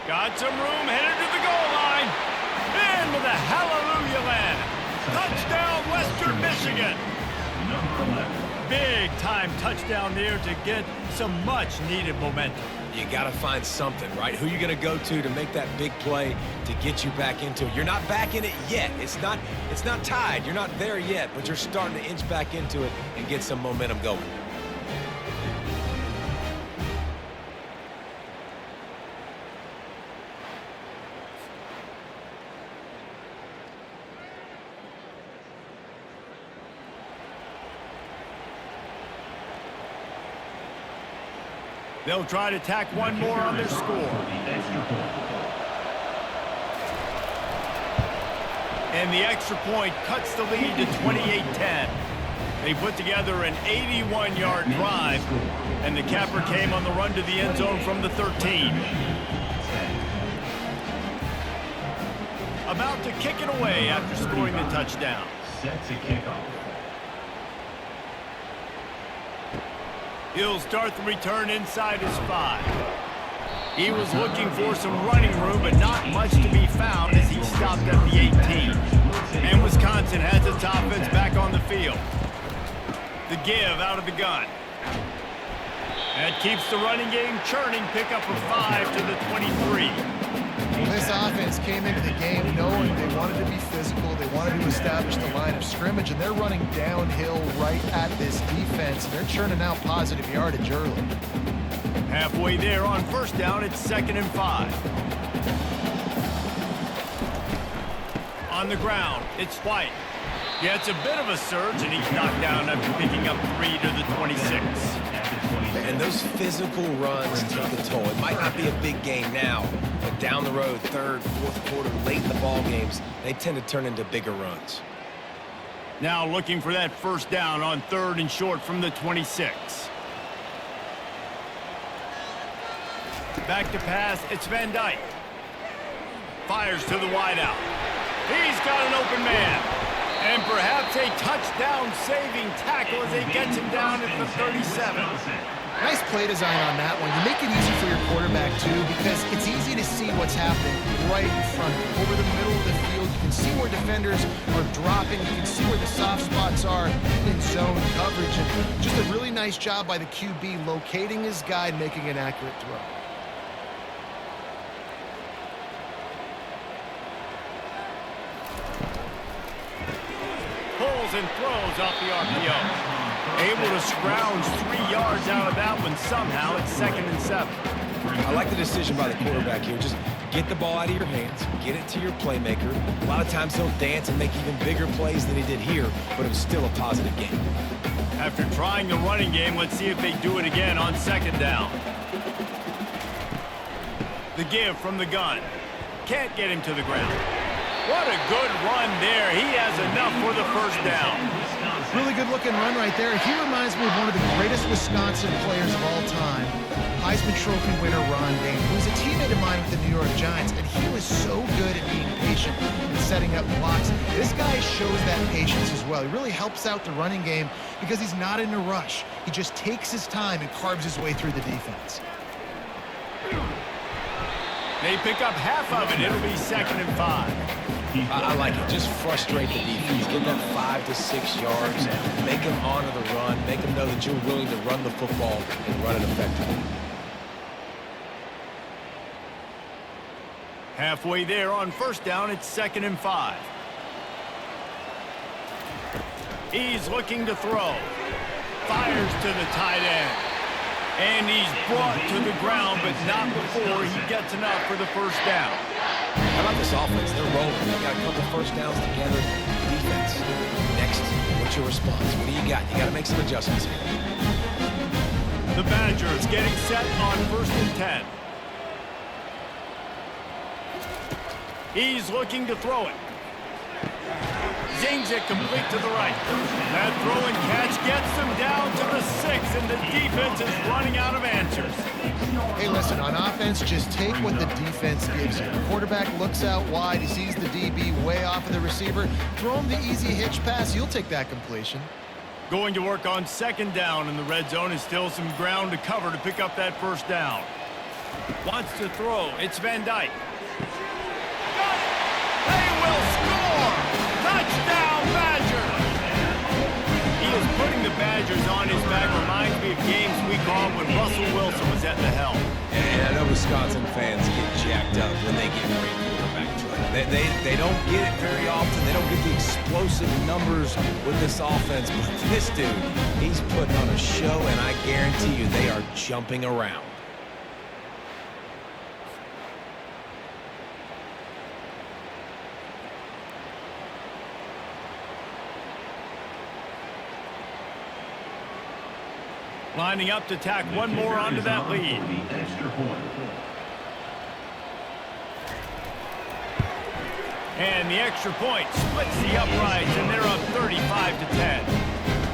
Got some room, headed to the goal line. Into the hallelujah land. Touchdown, Western Michigan. Big time touchdown there to get some much needed momentum. You got to find something, right? Who you going to go to make that big play to get you back into it? You're not back in it yet. It's not tied. You're not there yet, but you're starting to inch back into it and get some momentum going. They'll try to tack one more on their score. And the extra point cuts the lead to 28-10. They put together an 81-yard drive, and the capper came on the run to the end zone from the 13. About to kick it away after scoring the touchdown. Set to kick off. He'll start the return inside his 5. He was looking for some running room, but not much to be found as he stopped at the 18. And Wisconsin has its offense back on the field. The give out of the gun. That keeps the running game churning. Pick up a 5 to the 23. This offense came into the game knowing they wanted to be physical. They wanted to establish the line of scrimmage, and they're running downhill right at this defense. And they're churning out positive yardage early. Halfway there on 1st down, it's 2nd and 5. On the ground, it's White. Gets a bit of a surge, and he's knocked down after picking up 3 to the 26. And those physical runs take a toll. It might not be a big game now, but down the road, 3rd, 4th quarter, late in the ball games, they tend to turn into bigger runs. Now looking for that 1st down on 3rd and short from the 26. Back to pass, it's Van Dyke. Fires to the wideout. He's got an open man. And perhaps a touchdown-saving tackle as he gets him down at the 37. Nice play design on that one. You make it easy for your quarterback, too, because it's easy to see what's happening right in front of you. Over the middle of the field, you can see where defenders are dropping. You can see where the soft spots are in zone coverage. And just a really nice job by the QB locating his guy and making an accurate throw. Pulls and throws off the RPO. Able to scrounge 3 yards out of that one somehow. It's 2nd and 7. I like the decision by the quarterback here. Just get the ball out of your hands, get it to your playmaker. A lot of times he'll dance and make even bigger plays than he did here, but it was still a positive game. After trying the running game, let's see if they do it again on 2nd down. The give from the gun. Can't get him to the ground. What a good run there. He has enough for the 1st down. Really good-looking run right there. He reminds me of one of the greatest Wisconsin players of all time, Heisman Trophy winner Ron Dayne, who was a teammate of mine with the New York Giants, and he was so good at being patient and setting up blocks. This guy shows that patience as well. He really helps out the running game because he's not in a rush. He just takes his time and carves his way through the defense. They pick up half of it. It'll be 2nd and 5. I like it. Just frustrate the defense. Get that 5 to 6 yards. Make them honor the run. Make them know that you're willing to run the football and run it effectively. Halfway there on 1st down, it's 2nd and 5. He's looking to throw. Fires to the tight end. And he's brought to the ground, but not before he gets enough for the 1st down. How about this offense? They're rolling. They got a couple 1st downs together. Defense. Next, what's your response? What do you got? You got to make some adjustments here. The Badgers getting set on 1st and 10. He's looking to throw it. Zings it complete to the right. That throw and catch gets them down to the 6, and the defense is running out of answers. Hey, listen, on offense, just take what the defense gives you. The quarterback looks out wide. He sees the DB way off of the receiver. Throw him the easy hitch pass. You'll take that completion. Going to work on 2nd down in the red zone, and still some ground to cover to pick up that 1st down. Wants to throw. It's Van Dyke. They will score! Touchdown, Badgers! He is putting the Badgers on his back. Reminds me of games we called when Russell Wilson was at the helm. And I know Wisconsin fans get jacked up when they get great quarterback play. They don't get it very often. They don't get the explosive numbers with this offense. But this dude, he's putting on a show, and I guarantee you they are jumping around. Lining up to tack one more onto that lead. And the extra point splits the uprights, and they're up 35-10.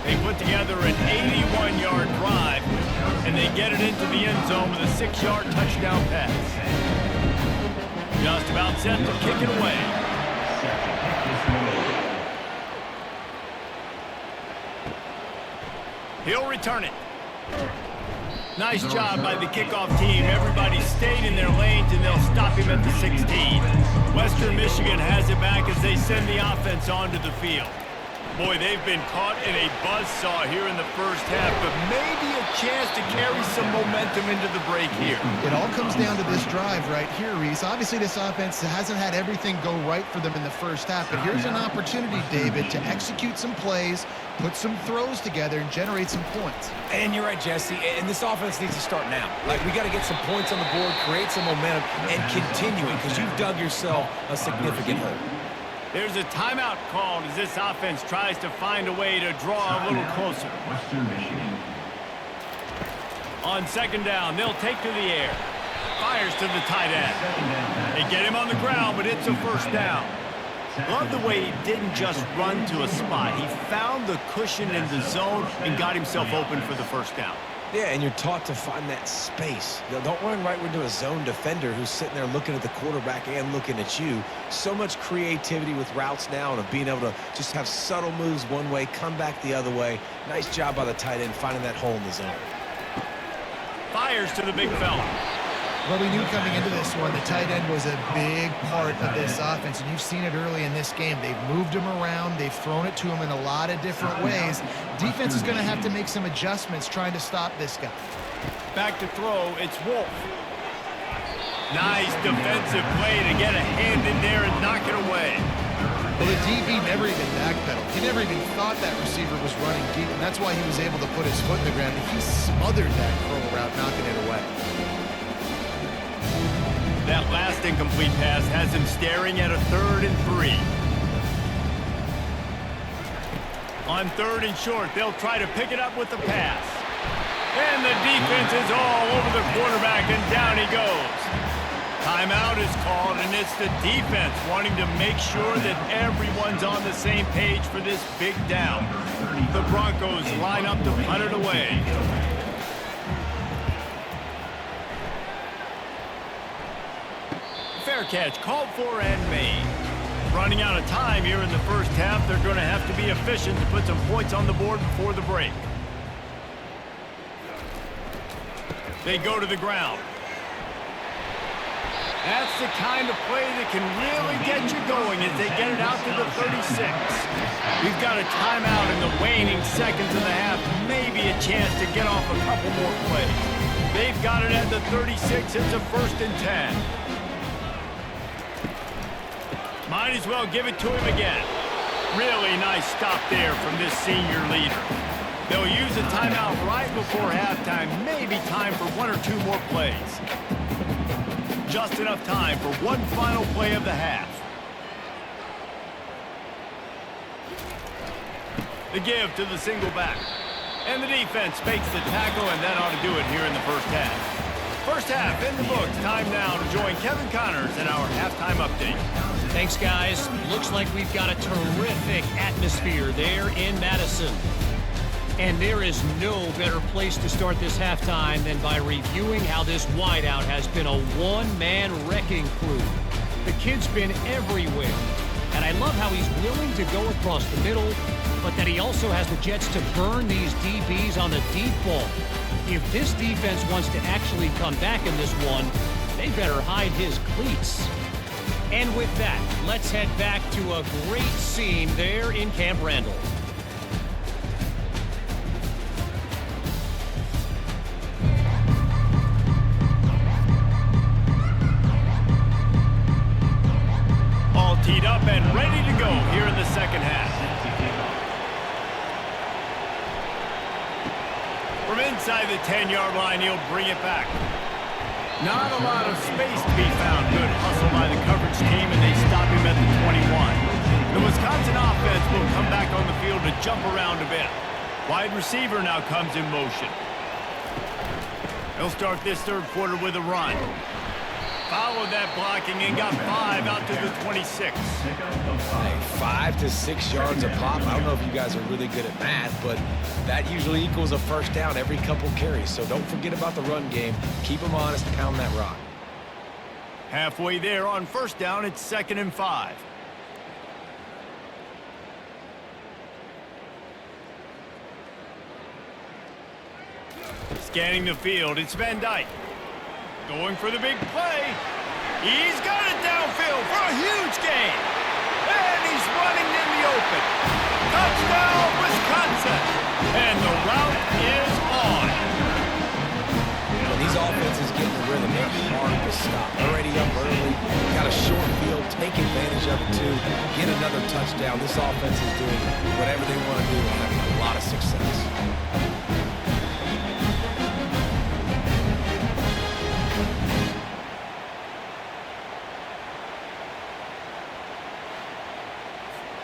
They put together an 81-yard drive, and they get it into the end zone with a 6-yard touchdown pass. Just about set to kick it away. He'll return it. Nice job by the kickoff team. Everybody stayed in their lanes, and they'll stop him at the 16. Western Michigan has it back as they send the offense onto the field. Boy, they've been caught in a buzzsaw here in the 1st half, but maybe a chance to carry some momentum into the break here. It all comes down to this drive right here, Reese. Obviously, this offense hasn't had everything go right for them in the 1st half, but here's an opportunity, David, to execute some plays, put some throws together, and generate some points. And you're right, Jesse, and this offense needs to start now. Like, we got to get some points on the board, create some momentum, and continue it, because you've dug yourself a significant hole. There's a timeout called as this offense tries to find a way to draw a little closer. On 2nd down, they'll take to the air. Fires to the tight end. They get him on the ground, but it's a 1st down. Love the way he didn't just run to a spot. He found the cushion in the zone and got himself open for the 1st down. Yeah, and you're taught to find that space. Don't run right into a zone defender who's sitting there looking at the quarterback and looking at you. So much creativity with routes now and of being able to just have subtle moves one way, come back the other way. Nice job by the tight end finding that hole in the zone. Fires to the big fella. Well, we knew coming into this one, the tight end was a big part of this offense, and you've seen it early in this game. They've moved him around. They've thrown it to him in a lot of different ways. Defense is going to have to make some adjustments trying to stop this guy. Back to throw, it's Wolf. Nice defensive play to get a hand in there and knock it away. Well, the DB never even backpedaled. He never even thought that receiver was running deep, and that's why he was able to put his foot in the ground. And he smothered that curl route, knocking it away. That last incomplete pass has him staring at a 3rd and 3. On 3rd and short, they'll try to pick it up with the pass. And the defense is all over the quarterback, and down he goes. Timeout is called, and it's the defense wanting to make sure that everyone's on the same page for this big down. The Broncos line up to punt it away. Fair catch called for and made. Running out of time here in the first half, they're going to have to be efficient to put some points on the board before the break. They go to the ground. That's the kind of play that can really get you going as they get it out to the 36. We've got a timeout in the waning seconds of the half. Maybe a chance to get off a couple more plays. They've got it at the 36. It's a 1st and 10. Might as well give it to him again. Really nice stop there from this senior leader. They'll use a timeout right before halftime. Maybe time for 1 or 2 more plays. Just enough time for one final play of the half. The give to the single back. And the defense makes the tackle, and that ought to do it here in the first half. First half in the books. Time now to join Kevin Connors in our halftime update. Thanks, guys. Looks like we've got a terrific atmosphere there in Madison. And there is no better place to start this halftime than by reviewing how this wideout has been a one-man wrecking crew. The kid's been everywhere. And I love how he's willing to go across the middle, but that he also has the jets to burn these DBs on the deep ball. If this defense wants to actually come back in this one, they better hide his cleats. And with that, let's head back to a great scene there in Camp Randall. All teed up and ready to go here in the second half. From inside the 10-yard line, he'll bring it back. Not a lot of space to be found. Good hustle by the coverage team, and they stop him at the 21. The Wisconsin offense will come back on the field to jump around a bit. Wide receiver now comes in motion. They'll start this third quarter with a run. Followed that blocking and got 5 out to the 26. Hey, 5 to 6 yards a pop. I don't know if you guys are really good at math, but that usually equals a first down every couple carries. So don't forget about the run game. Keep them honest, pound that rock. Halfway there on first down, it's 2nd and 5. Scanning the field, it's Van Dyke. Going for the big play. He's got it downfield for a huge gain. And he's running in the open. Touchdown, Wisconsin. And the route is on. When these offenses get in the rhythm, they're hard to stop. Already up early. Got a short field. Take advantage of it, too. Get another touchdown. This offense is doing whatever they want to do and having a lot of success.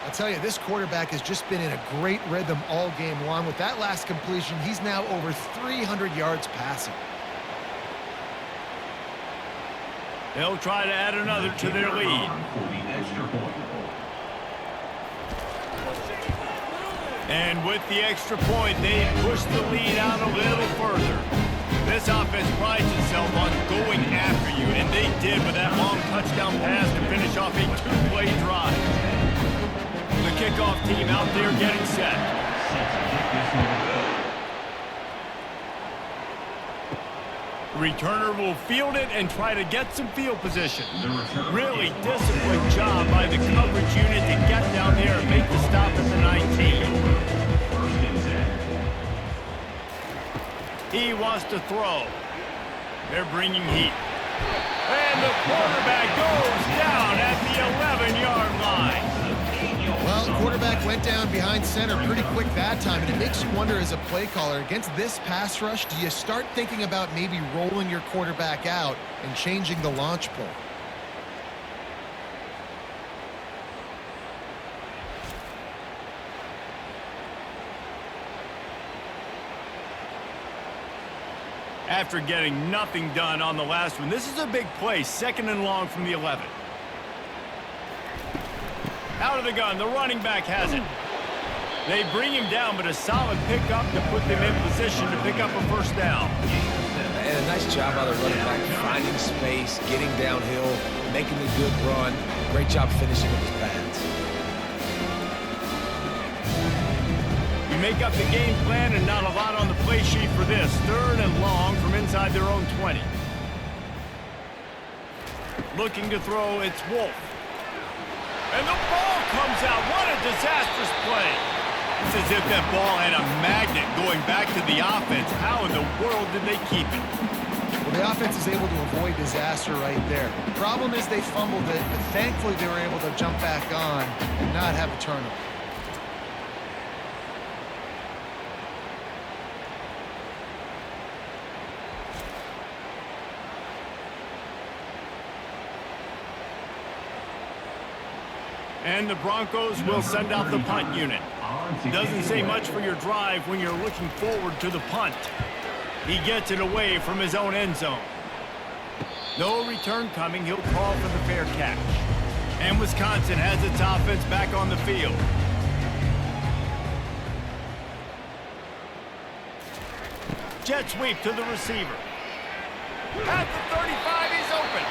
I'll tell you, this quarterback has just been in a great rhythm all game long. With that last completion, he's now over 300 yards passing. They'll try to add another to their lead. And with the extra point, they push the lead out a little further. This offense prides itself on going after you, and they did with that long touchdown pass to finish off a 2-play drive. The kickoff team out there getting set. Returner will field it and try to get some field position. Really disciplined job by the coverage unit to get down there and make the stop at the 19. He wants to throw. They're bringing heat. And the quarterback goes down at the 11-yard line. quarterback went down behind center pretty quick that time, and it makes you wonder as a play caller, against this pass rush, do you start thinking about maybe rolling your quarterback out and changing the launch point? After getting nothing done on the last one, this is a big play, 2nd and long from the 11. Out of the gun, the running back has it. They bring him down, but a solid pickup to put them in position to pick up a first down. And a nice job by the running back, finding space, getting downhill, making a good run. Great job finishing with his pads. We make up the game plan and not a lot on the play sheet for this. 3rd and long from inside their own 20. Looking to throw, it's Wolf. And the ball comes out. What a disastrous play. It's as if that ball had a magnet going back to the offense. How in the world did they keep it? Well, the offense is able to avoid disaster right there. The problem is they fumbled it, but thankfully they were able to jump back on and not have a turnover. And the Broncos will send out the punt unit. Doesn't say much for your drive when you're looking forward to the punt. He gets it away from his own end zone. No return coming. He'll call for the fair catch. And Wisconsin has its offense back on the field. Jet sweep to the receiver. At the 35, he's open.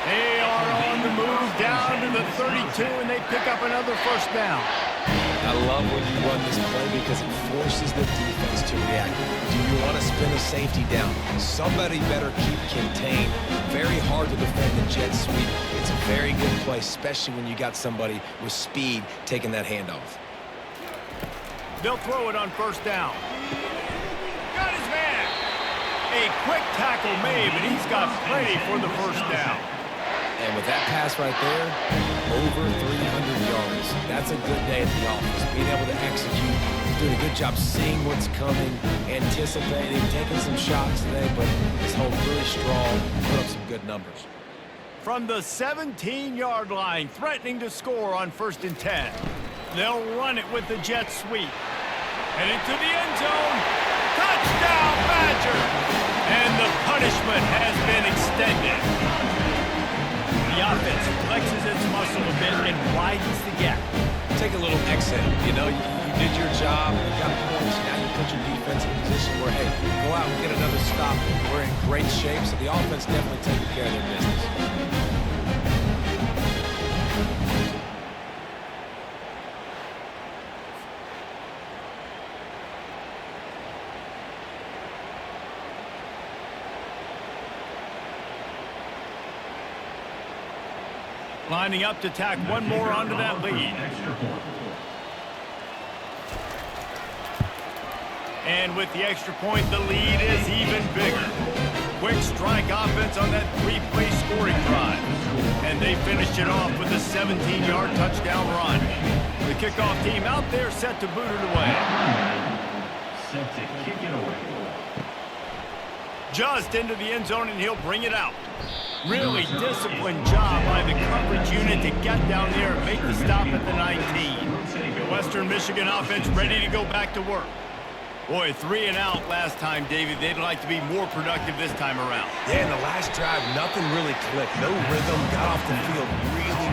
They are on the move down to the 32, and they pick up another first down. I love when you run this play because it forces the defense to react. Do you want to spin a safety down? Somebody better keep contained. Very hard to defend the jet sweep. It's a very good play, especially when you got somebody with speed taking that handoff. They'll throw it on first down. Got his man. A quick tackle made, but he's got plenty for the first down. And with that pass right there, over 300 yards. That's a good day at the office. Being able to execute, doing a good job seeing what's coming, anticipating, taking some shots today, but his hold really strong, put up some good numbers. From the 17-yard line, threatening to score on 1st and 10. They'll run it with the jet sweep. And into the end zone. Touchdown, Badger! And the punishment has been extended. The offense flexes its muscle a bit and widens the gap. Take a little exit. You know, you did your job, you got points. Now you put your defense in a position where, hey, go out and get another stop. We're in great shape, so the offense definitely taking care of their business. Lining up to tack one more onto that lead. And with the extra point, the lead is even bigger. Quick strike offense on that 3-play scoring drive. And they finished it off with a 17-yard touchdown run. The kickoff team out there set to boot it away. Set to kick it away. Just into the end zone, and he'll bring it out. Really disciplined job by the coverage unit to get down there and make the stop at the 19. The Western Michigan offense ready to go back to work. Boy, 3 and out last time, David. They'd like to be more productive this time around. Yeah, in the last drive, nothing really clicked. No rhythm, got off the field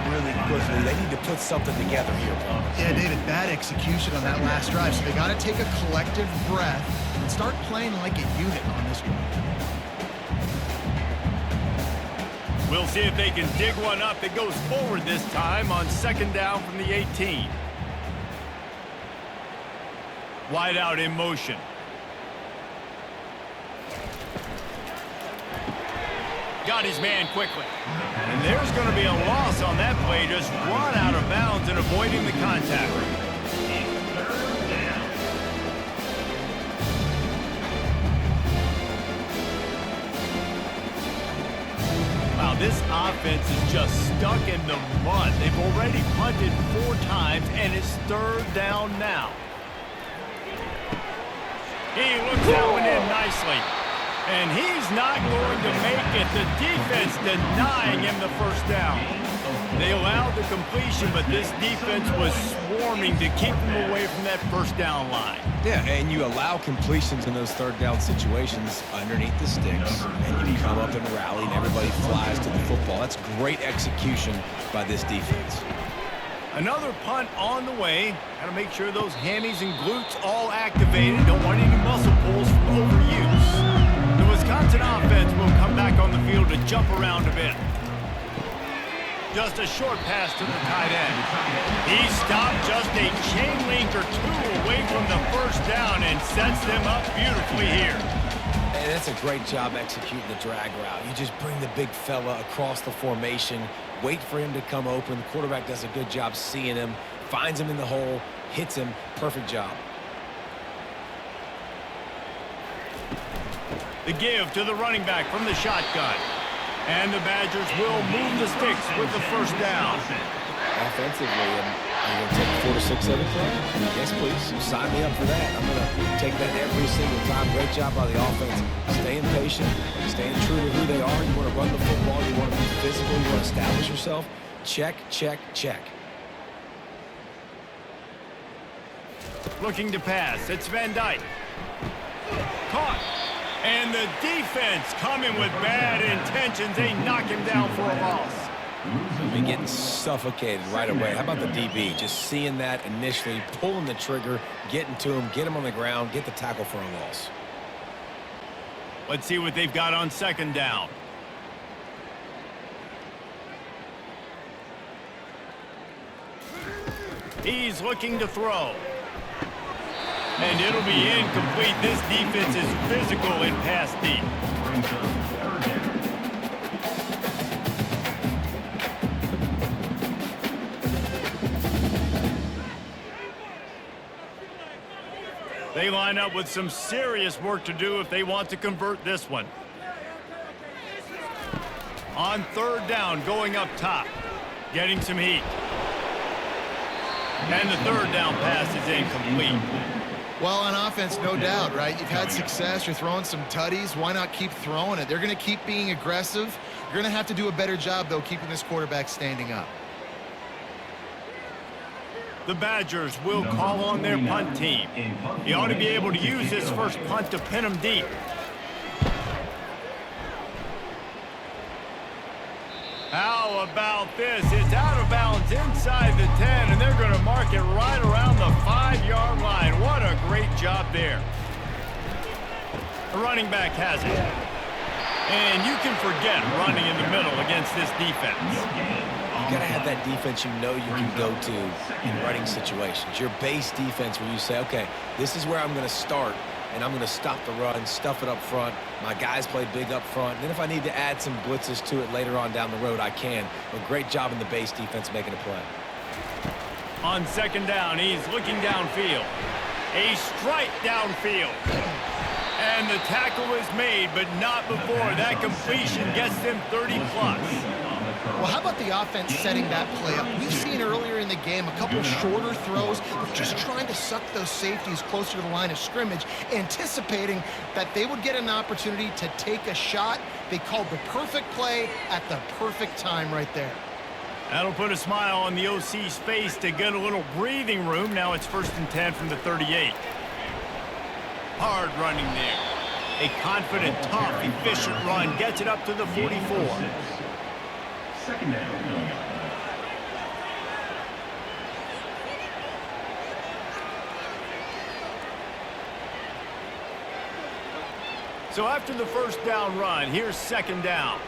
really quickly. They need to put something together here, Paul. Yeah, David, bad execution on that last drive, so they got to take a collective breath and start playing like a unit on this drive. We'll see if they can dig one up. It goes forward this time on 2nd down from the 18. Wide out in motion. Got his man quickly. And there's going to be a loss on that play. Just run out of bounds and avoiding the contact. this offense is just stuck in the mud. They've already punted 4 times, and it's 3rd down now. He looks that one in nicely. And he's not going to make it. The defense denying him the 1st down. They allowed the completion, but this defense was swarming to keep him away from that 1st down line. Yeah, and you allow completions in those 3rd down situations underneath the sticks, and you come up and rally, and everybody flies to the football. That's great execution by this defense. Another punt on the way. Got to make sure those hammies and glutes all activated. Don't want any muscle pulls from overuse. The Wisconsin offense will come back on the field to jump around a bit. Just a short pass to the tight end. He stopped just a chain link or 2 away from the 1st down and sets them up beautifully here. And that's a great job executing the drag route. You just bring the big fella across the formation, wait for him to come open. The quarterback does a good job seeing him, finds him in the hole, hits him. Perfect job. The give to the running back from the shotgun. And the Badgers will move the sticks with the 1st down. Offensively, are you going to take 4 to 6 every play? Yes, please. Sign me up for that. I'm going to take that every single time. Great job by the offense. Staying patient, staying true to who they are. You want to run the football. You want to be physical. You want to establish yourself. Check, check, check. Looking to pass. It's Van Dyke. Caught. And the defense coming with bad intentions. They knock him down for a loss. Be getting suffocated right away. How about the DB? Just seeing that initially, pulling the trigger, getting to him, get him on the ground, get the tackle for a loss. Let's see what they've got on 2nd down. He's looking to throw. And it'll be incomplete. This defense is physical and pass deep. They line up with some serious work to do if they want to convert this one. On 3rd down, going up top, getting some heat. And the 3rd down pass is incomplete. Well, on offense, no doubt, right? You've had success. You're throwing some tutties. Why not keep throwing it? They're going to keep being aggressive. You're going to have to do a better job, though, keeping this quarterback standing up. The Badgers will call on their punt team. He ought to be able to use his 1st punt to pin him deep. How about this? It's out of bounds inside the 10, and they're going to mark it right around the 5-yard line. What a great job there. The running back has it. And you can forget running in the middle against this defense. You got to have that defense you know you can go to in running situations. Your base defense where you say, okay, this is where I'm going to start, and I'm going to stop the run, stuff it up front. My guys play big up front. And then if I need to add some blitzes to it later on down the road, I can. But great job in the base defense making a play. On 2nd down, he's looking downfield. A strike downfield. And the tackle is made, but not before that completion gets them 30+. Well, how about the offense setting that play up? We've seen earlier in the game a couple shorter throws, just trying to suck those safeties closer to the line of scrimmage, anticipating that they would get an opportunity to take a shot. They called the perfect play at the perfect time right there. That'll put a smile on the OC's face to get a little breathing room. Now it's 1st and 10 from the 38. Hard running there. A confident, tough, efficient run gets it up to the 44. 2nd down. So after the 1st down run, here's 2nd down.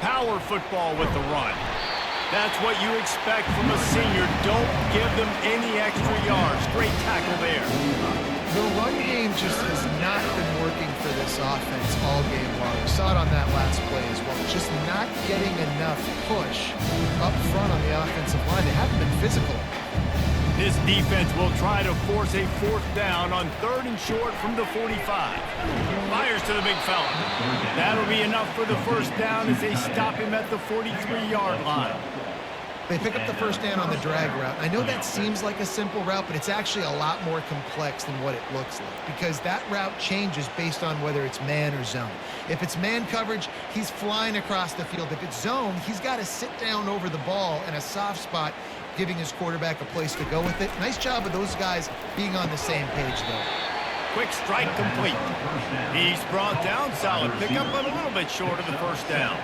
Power football with the run. That's what you expect from a senior. Don't give them any extra yards. Great tackle there. The run game just has not been working for this offense all game long. We saw it on that last play as well. Just not getting enough push up front on the offensive line. They haven't been physical. This defense will try to force a 4th down on 3rd and short from the 45. Fires to the big fella. That'll be enough for the 1st down as they stop him at the 43-yard line. They pick up the 1st down on the drag route. I know that seems like a simple route, but it's actually a lot more complex than what it looks like because that route changes based on whether it's man or zone. If it's man coverage, he's flying across the field. If it's zone, he's got to sit down over the ball in a soft spot, giving his quarterback a place to go with it. Nice job of those guys being on the same page, though. Quick strike complete. He's brought down. Solid pickup, but a little bit short of the 1st down.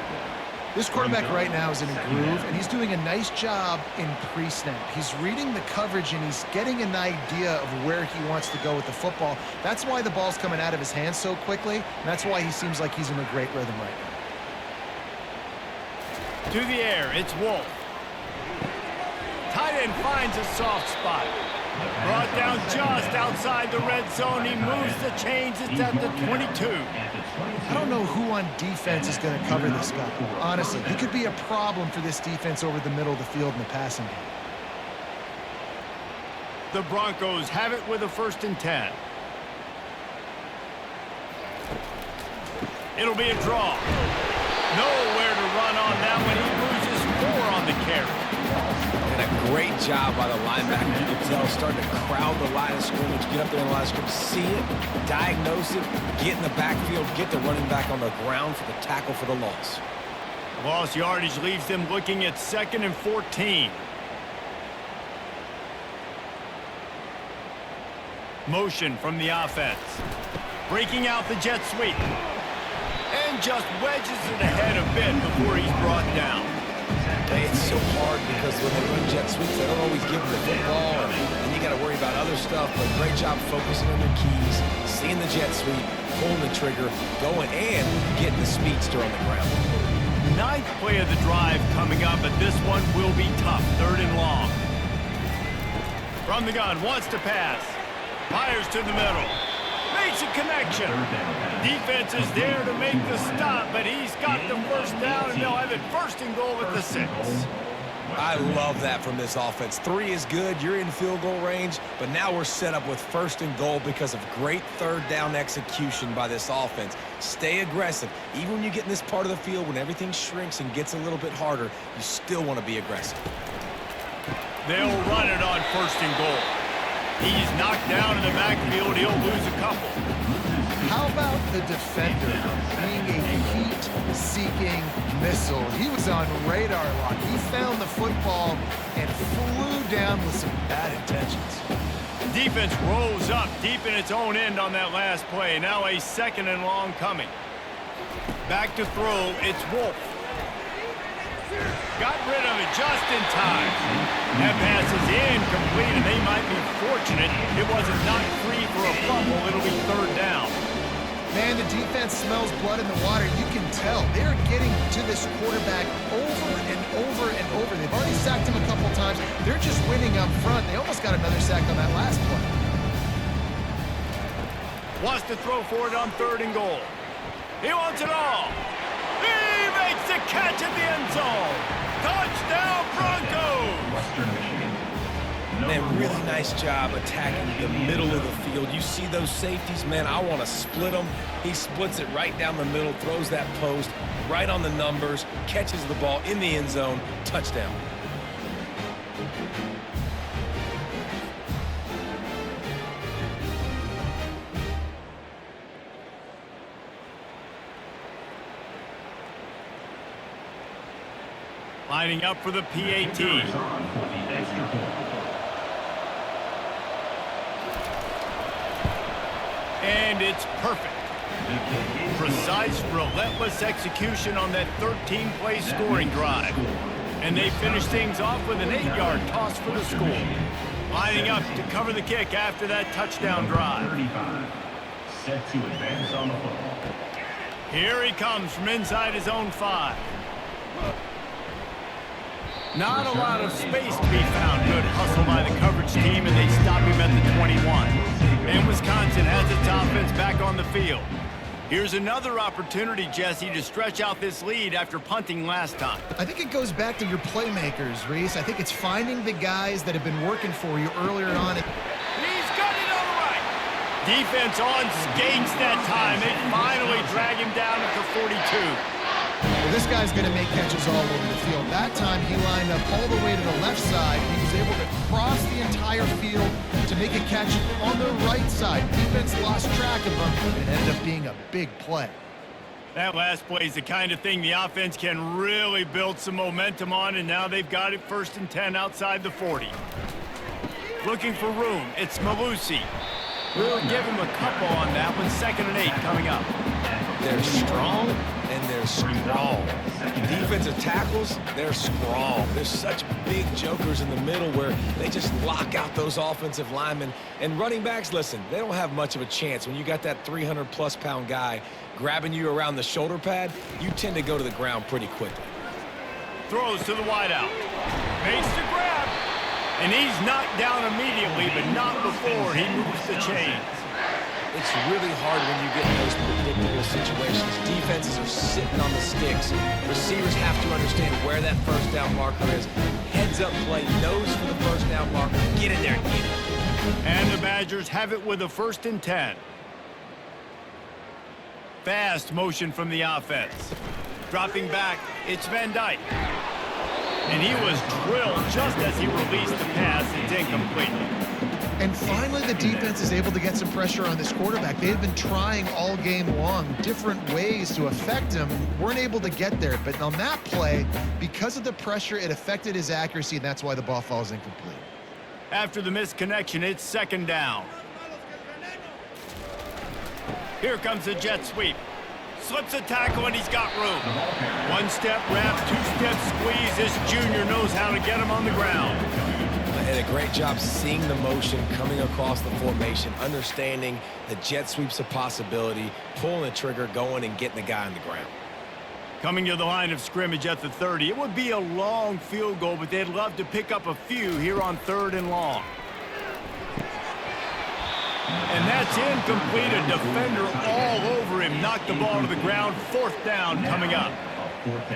This quarterback right now is in a groove, and he's doing a nice job in pre-snap. He's reading the coverage, and he's getting an idea of where he wants to go with the football. That's why the ball's coming out of his hands so quickly, and that's why he seems like he's in a great rhythm right now. To the air, it's Wolf. Tight end finds a soft spot. Brought down just outside the red zone. He moves the chains. It's at the 22. I don't know who on defense is going to cover this guy. Honestly, he could be a problem for this defense over the middle of the field in the passing game. The Broncos have it with a 1st and 10. It'll be a draw. Nowhere to run on that one. He loses 4 on the carry. And a great job by the linebacker. You can tell, starting to crowd the line of scrimmage, get up there in the line of scrimmage, see it, diagnose it, get in the backfield, get the running back on the ground for the tackle for the loss. Lost yardage leaves them looking at 2nd and 14. Motion from the offense. Breaking out the jet sweep. And just wedges it ahead a bit before he's brought down. It's so hard because when they run jet sweeps, they don't always give them the football, and you got to worry about other stuff. But great job focusing on their keys, seeing the jet sweep, pulling the trigger, going, and getting the speedster on the ground. 9th play of the drive coming up, but this one will be tough. 3rd and long. From the gun, wants to pass. Fires to the middle. Makes a connection. Defense is there to make the stop, but he's got the 1st down, and they'll have it 1st and goal at the 6. I love that from this offense. 3 is good. You're in field goal range, but now we're set up with 1st and goal because of great 3rd down execution by this offense. Stay aggressive. Even when you get in this part of the field, when everything shrinks and gets a little bit harder, you still want to be aggressive. They'll run it on 1st and goal. He's knocked down in the backfield. He'll lose a couple. How about the defender being a heat-seeking missile? He was on radar lock. He found the football and flew down with some bad intentions. Defense rolls up deep in its own end on that last play. Now a 2nd and long coming. Back to throw. It's Wolf. Got rid of it just in time. That pass is incomplete, and they might be fortunate it wasn't knocked free for a fumble. It'll be 3rd down. Man, the defense smells blood in the water. You can tell. They're getting to this quarterback over and over and over. They've already sacked him a couple times. They're just winning up front. They almost got another sack on that last play. Wants to throw for it on 3rd and goal. He wants it all. He makes the catch at the end zone. Touchdown, Broncos! Western Michigan. Man, really nice job attacking the middle of the field. You see those safeties, man, I want to split them. He splits it right down the middle, throws that post, right on the numbers, catches the ball in the end zone, touchdown. Lining up for the PAT. And it's perfect. Precise, relentless execution on that 13-play scoring drive. And they finish things off with an 8-yard toss for the score. Lining up to cover the kick after that touchdown drive. 35. Set to advance on the football. Here he comes from inside his own 5. Not a lot of space to be found. Good hustle by the coverage team, and they stop him at the 21. And Wisconsin has its offense back on the field. Here's another opportunity, Jesse, to stretch out this lead after punting last time. I think it goes back to your playmakers, Reese. I think it's finding the guys that have been working for you earlier on. He's got it all right. Defense on skates that time. They finally drag him down at the 42. Well, this guy's going to make catches all over the field. That time, he lined up all the way to the left side. He was able to cross the entire field to make a catch on the right side. Defense lost track of him, and it ended up being a big play. That last play is the kind of thing the offense can really build some momentum on, and now they've got it 1st and 10 outside the 40. Looking for room. It's Malusi. We'll give him a couple on that one. 2nd and 8 coming up. They're strong and they're strong. Defensive tackles, they're strong. There's such big jokers in the middle where they just lock out those offensive linemen. And running backs, listen, they don't have much of a chance. When you got that 300-plus pound guy grabbing you around the shoulder pad, you tend to go to the ground pretty quickly. Throws to the wideout. Makes the grab. And he's knocked down immediately, but not before he moves the chains. It's really hard when you get in those predictable situations. Defenses are sitting on the sticks. Receivers have to understand where that 1st down marker is. Heads up play, nose for the 1st down marker. Get in there and get it. And the Badgers have it with a 1st and 10. Fast motion from the offense. Dropping back, it's Van Dyke. And he was drilled just as he released the pass. It's incomplete. And finally, the defense is able to get some pressure on this quarterback. They had been trying all game long different ways to affect him, weren't able to get there. But on that play, because of the pressure, it affected his accuracy, and that's why the ball falls incomplete. After the missed connection, it's 2nd down. Here comes the jet sweep. Slips a tackle, and he's got room. 1-step wrap, 2-step squeeze. This junior knows how to get him on the ground. Did a great job seeing the motion coming across the formation, understanding the jet sweep's a possibility, pulling the trigger, going and getting the guy on the ground. Coming to the line of scrimmage at the 30. It would be a long field goal, but they'd love to pick up a few here on 3rd and long. And that's incomplete. A defender all over him. Knocked the ball to the ground. 4th down coming up.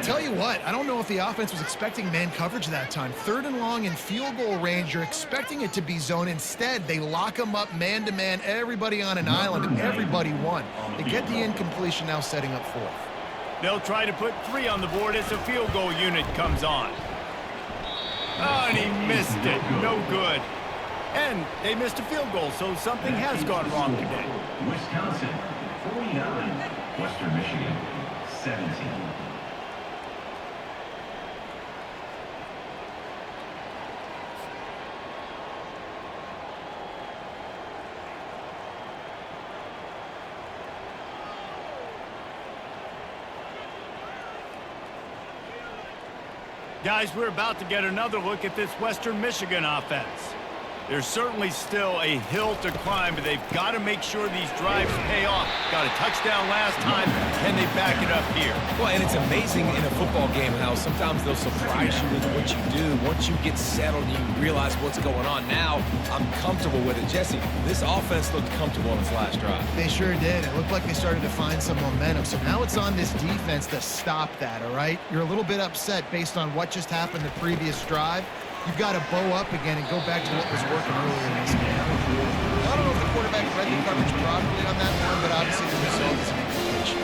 Tell you what, I don't know if the offense was expecting man coverage that time. 3rd and long in field goal range, you're expecting it to be zone. Instead, they lock them up man-to-man, everybody on an island, and everybody won. They get the incompletion, now setting up 4th. They'll try to put 3 on the board as the field goal unit comes on. Oh, and he missed it. No good. And they missed a field goal, so something has gone wrong today. Wisconsin, 49. Western Michigan, 17. Guys, we're about to get another look at this Western Michigan offense. There's certainly still a hill to climb, but they've got to make sure these drives pay off. Got a touchdown last time. Can they back it up here? Well, and it's amazing in a football game how sometimes they'll surprise you with what you do. Once you get settled and you realize what's going on, now I'm comfortable with it. Jesse, this offense looked comfortable on its last drive. They sure did. It looked like they started to find some momentum. So now it's on this defense to stop that, all right? You're a little bit upset based on what just happened the previous drive. You've got to bow up again and go back to what was working earlier in this game. I don't know if the quarterback read the coverage properly on that one, but obviously the result is an incompletion.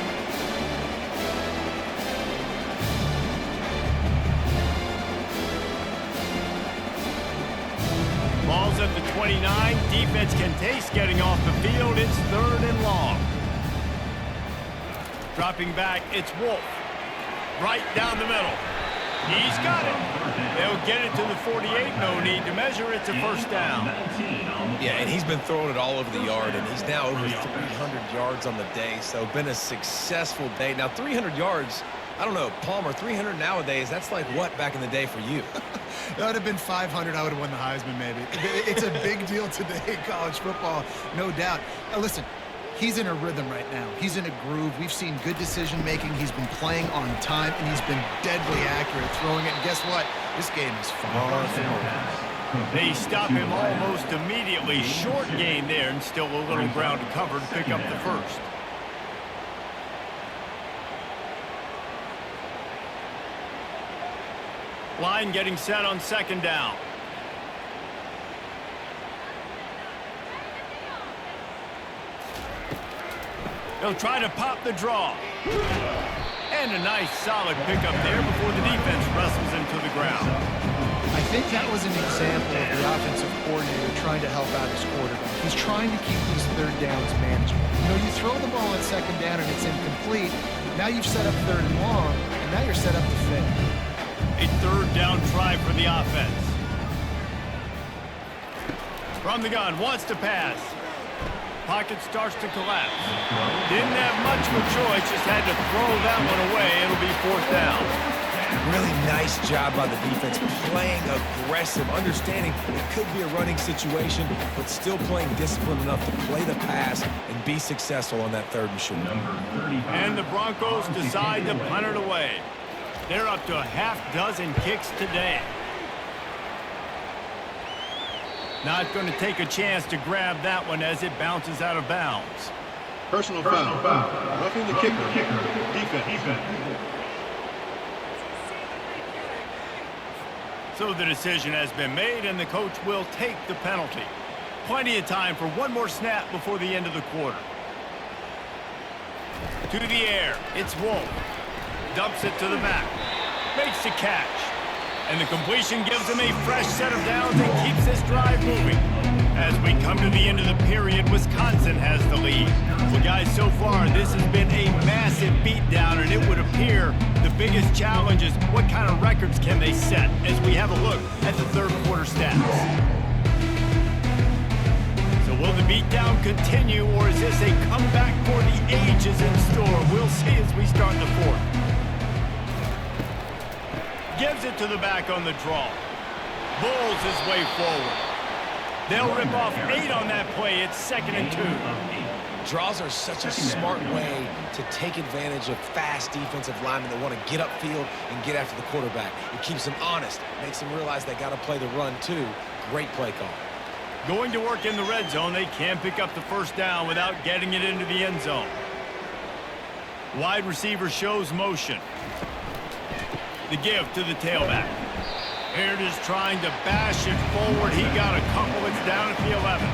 Ball's at the 29. Defense can taste getting off the field. It's 3rd and long. Dropping back, it's Wolf. Right down the middle. He's got it. They'll get it to the 48. No need to measure. It's a 1st down. Yeah, and he's been throwing it all over the yard, and he's now over 300 yards on the day, so been a successful day. Now, 300 yards, I don't know, Palmer, 300 nowadays, that's like what back in the day for you? That would have been 500. I would have won the Heisman, maybe. It's a big deal today in college football, no doubt. Now, listen. He's in a rhythm right now. He's in a groove. We've seen good decision-making. He's been playing on time, and he's been deadly accurate throwing it. And guess what? This game is far from over. They stop him almost immediately. Short gain there, and still a little ground to cover to pick up the 1st. Line getting set on second down. They'll try to pop the draw. And a nice solid pickup there before the defense wrestles him to the ground. I think that was an example of the offensive coordinator trying to help out his quarterback. He's trying to keep these third downs manageable. You know, you throw the ball on second down and it's incomplete. Now you've set up third and long, and now you're set up to fail. A third down try for the offense. From the gun, wants to pass. Pocket starts to collapse. Didn't have much of a choice, just had to throw that one away. It'll be fourth down. Really nice job by the defense, playing aggressive, understanding it could be a running situation, but still playing disciplined enough to play the pass and be successful on that third and short. And the Broncos decide to punt it away. They're up to a half dozen kicks today. Not going to take a chance to grab that one as it bounces out of bounds. Personal foul. Roughing the kicker. Defense. So the decision has been made, and the coach will take the penalty. Plenty of time for one more snap before the end of the quarter. To the air. It's Wolf. Dumps it to the back. Makes the catch. And the completion gives him a fresh set of downs and keeps this drive moving. As we come to the end of the period, Wisconsin has the lead. Well, guys, so far, this has been a massive beatdown, and it would appear the biggest challenge is what kind of records can they set as we have a look at the third quarter stats. So will the beatdown continue, or is this a comeback for the ages in store? We'll see as we start the fourth. Gives it to the back on the draw. Bulls his way forward. They'll rip off 8 on that play. It's 2nd and 2. Draws are such a smart way to take advantage of fast defensive linemen that want to get upfield and get after the quarterback. It keeps them honest, makes them realize they got to play the run too. Great play call. Going to work in the red zone, they can pick up the first down without getting it into the end zone. Wide receiver shows motion. The give to the tailback. Here it is trying to bash it forward. He got a couple. It's down at the 11.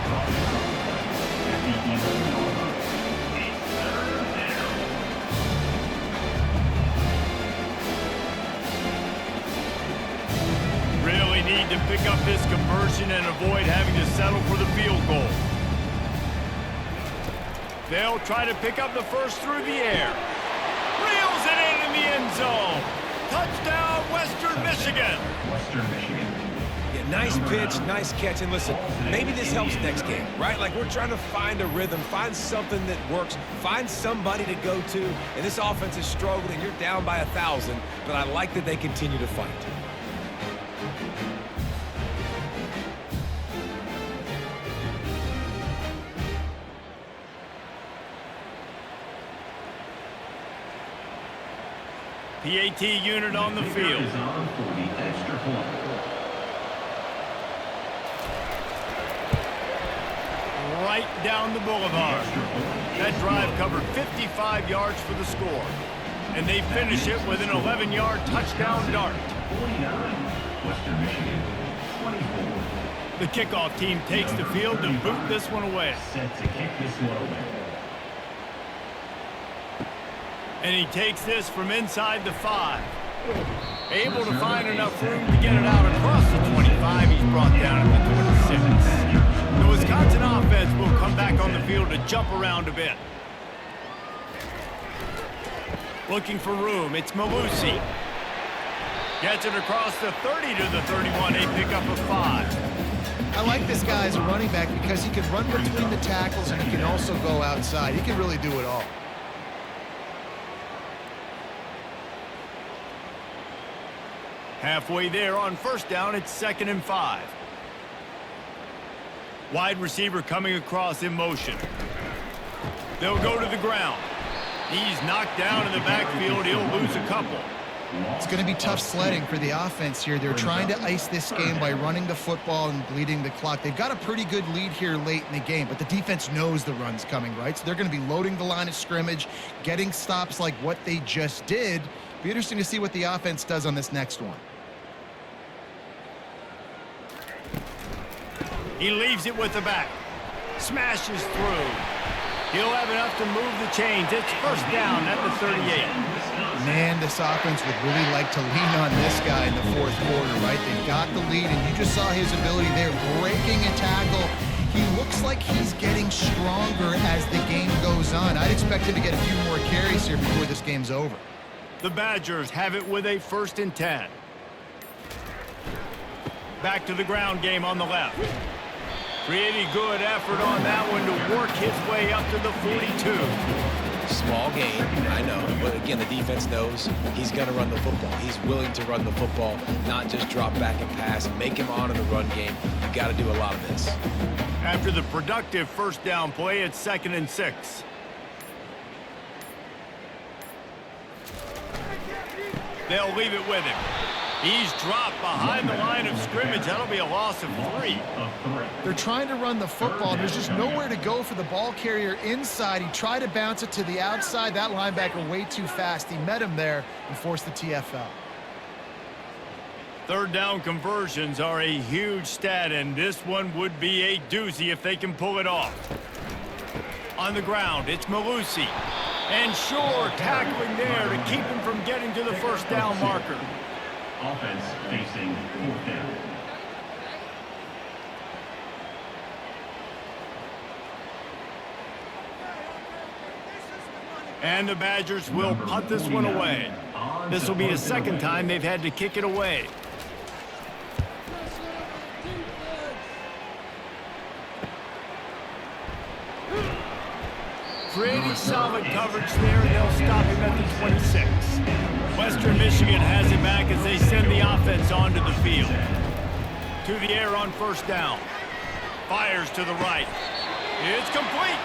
Really need to pick up this conversion and avoid having to settle for the field goal. They'll try to pick up the first through the air. Reels it in the end zone. Touchdown, Western Michigan. Yeah, nice pitch, nice catch. And listen, maybe this helps next game, right? Like we're trying to find a rhythm, find something that works, find somebody to go to. And this offense is struggling. You're down by 1,000, but I like that they continue to fight. PAT unit on the field. Right down the boulevard. That drive covered 55 yards for the score. And they finish it with an 11-yard touchdown dart. 49, Western Michigan, 24. The kickoff team takes the field to boot this one away. Set to kick this one away. And he takes this from inside the 5. Able to find enough room to get it out across the 25. He's brought down at the 26. The Wisconsin offense will come back on the field to jump around a bit. Looking for room. It's Malusi. Gets it across the 30 to the 31. A pickup of 5. I like this guy as a running back because he can run between the tackles and he can also go outside. He can really do it all. Halfway there on first down, it's 2nd and 5. Wide receiver coming across in motion. They'll go to the ground. He's knocked down in the backfield. He'll lose a couple. It's going to be tough sledding for the offense here. They're trying to ice this game by running the football and bleeding the clock. They've got a pretty good lead here late in the game, but the defense knows the run's coming, right? So they're going to be loading the line of scrimmage, getting stops like what they just did. Be interesting to see what the offense does on this next one. He leaves it with the back. Smashes through. He'll have enough to move the chains. It's first down at the 38. Man, this offense would really like to lean on this guy in the fourth quarter, right? They've got the lead, and you just saw his ability there, breaking a tackle. He looks like he's getting stronger as the game goes on. I'd expect him to get a few more carries here before this game's over. The Badgers have it with a 1st and 10. Back to the ground game on the left. Pretty good effort on that one to work his way up to the 42. Small gain, I know, but again, the defense knows he's going to run the football. He's willing to run the football, not just drop back and pass, make him honor the run game. You got to do a lot of this. After the productive first down play, it's 2nd and 6. They'll leave it with him. He's dropped behind the line of scrimmage. That'll be a loss of 3. They're trying to run the football. There's just nowhere to go for the ball carrier inside. He tried to bounce it to the outside. That linebacker way too fast. He met him there and forced the TFL. 3rd down conversions are a huge stat, and this one would be a doozy if they can pull it off. On the ground, it's Malusi. And Shore tackling there to keep him from getting to the first down marker. Offense facing 4th down. And the Badgers will punt this one away. This will be the 2nd time they've had to kick it away. Pretty solid coverage there, and they'll stop him at the 26. Western Michigan has it back as they send the offense onto the field. To the air on first down. Fires to the right. It's complete.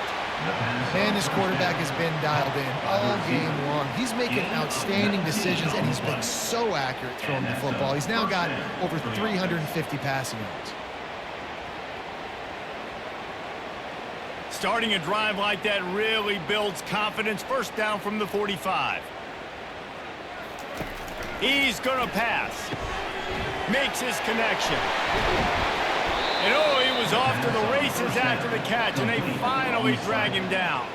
Man, this quarterback has been dialed in all game long. He's making outstanding decisions, and he's been so accurate throwing the football. He's now got over 350 passing yards. Starting a drive like that really builds confidence. First down from the 45. He's going to pass. Makes his connection. And oh, he was off to the races after the catch, and they finally drag him down.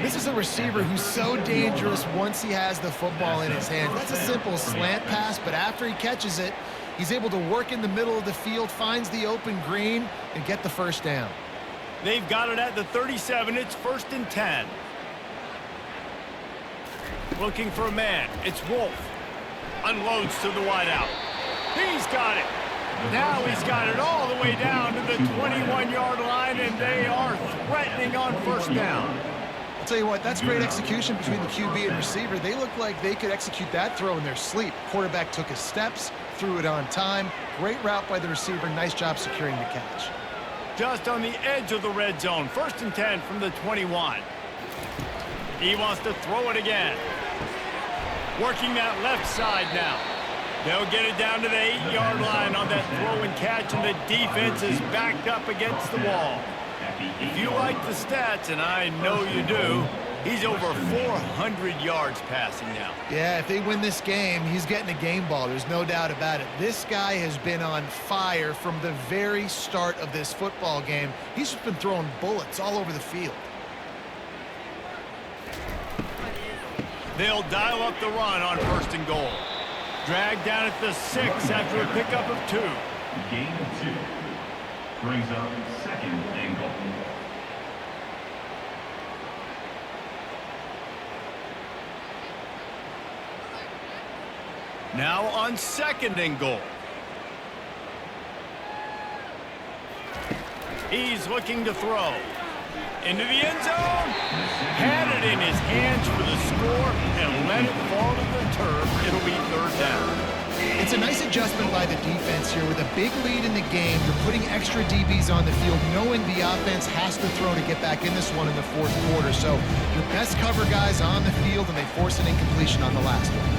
This is a receiver who's so dangerous once he has the football in his hands. That's a simple slant pass, but after he catches it, he's able to work in the middle of the field, finds the open green, and get the first down. They've got it at the 37. It's 1st and 10. Looking for a man. It's Wolf. Unloads to the wideout. He's got it. Now he's got it all the way down to the 21-yard line, and they are threatening on first down. I'll tell you what, that's great execution between the QB and receiver. They look like they could execute that throw in their sleep. Quarterback took his steps, threw it on time. Great route by the receiver. Nice job securing the catch. Just on the edge of the red zone. 1st and 10 from the 21. He wants to throw it again. Working that left side now. They'll get it down to the 8-yard line on that throw and catch, and the defense is backed up against the wall. If you like the stats, and I know you do, he's over 400 yards passing now. Yeah, if they win this game, he's getting a game ball. There's no doubt about it. This guy has been on fire from the very start of this football game. He's just been throwing bullets all over the field. They'll dial up the run on 1st and goal. Dragged down at the 6 after a pickup of 2. Gain of 2. Brings up 2nd and goal. Now on 2nd and goal. He's looking to throw. Into the end zone. Had it in his hands for the score and let it fall to the turf. It'll be 3rd down. It's a nice adjustment by the defense here. With a big lead in the game, you're putting extra DBs on the field, knowing the offense has to throw to get back in this one in the 4th quarter. So your best cover guys on the field, and they force an incompletion on the last one.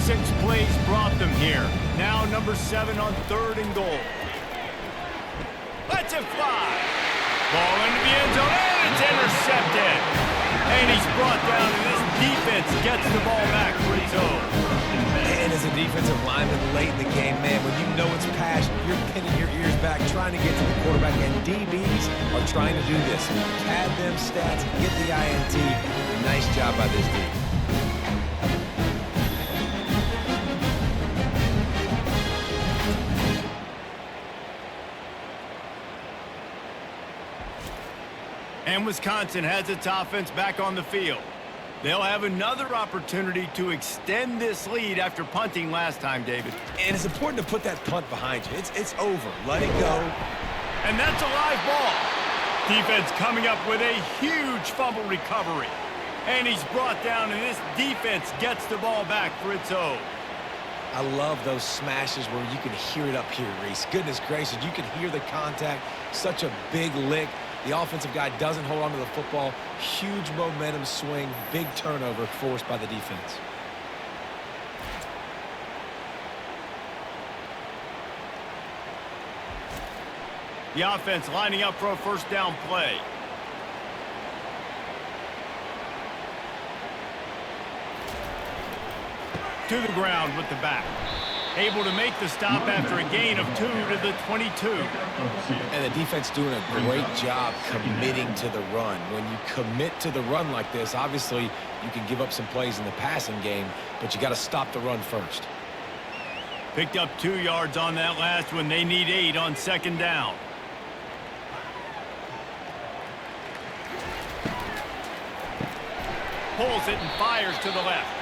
6 plays brought them here. Now number 7 on 3rd and goal. Let's it fly. Ball into the end zone, and it's intercepted. And he's brought down, and this defense gets the ball back for his own. And as a a defensive lineman late in the game, man, when you know it's passion, you're pinning your ears back, trying to get to the quarterback, and DBs are trying to do this. Pad them stats, get the INT. Nice job by this D. And Wisconsin has its offense back on the field. They'll have another opportunity to extend this lead after punting last time, David. And it's important to put that punt behind you. It's over. Let it go. And that's a live ball. Defense coming up with a huge fumble recovery. And he's brought down, and this defense gets the ball back for its own. I love those smashes where you can hear it up here, Reese. Goodness gracious, you can hear the contact. Such a big lick. The offensive guy doesn't hold on to the football. Huge momentum swing, big turnover forced by the defense. The offense lining up for a first down play. To the ground with the back. Able to make the stop after a gain of 2 to the 22. And the defense doing a great job committing to the run. When you commit to the run like this, obviously you can give up some plays in the passing game, but you got to stop the run first. Picked up 2 yards on that last one. They need 8 on second down. Pulls it and fires to the left.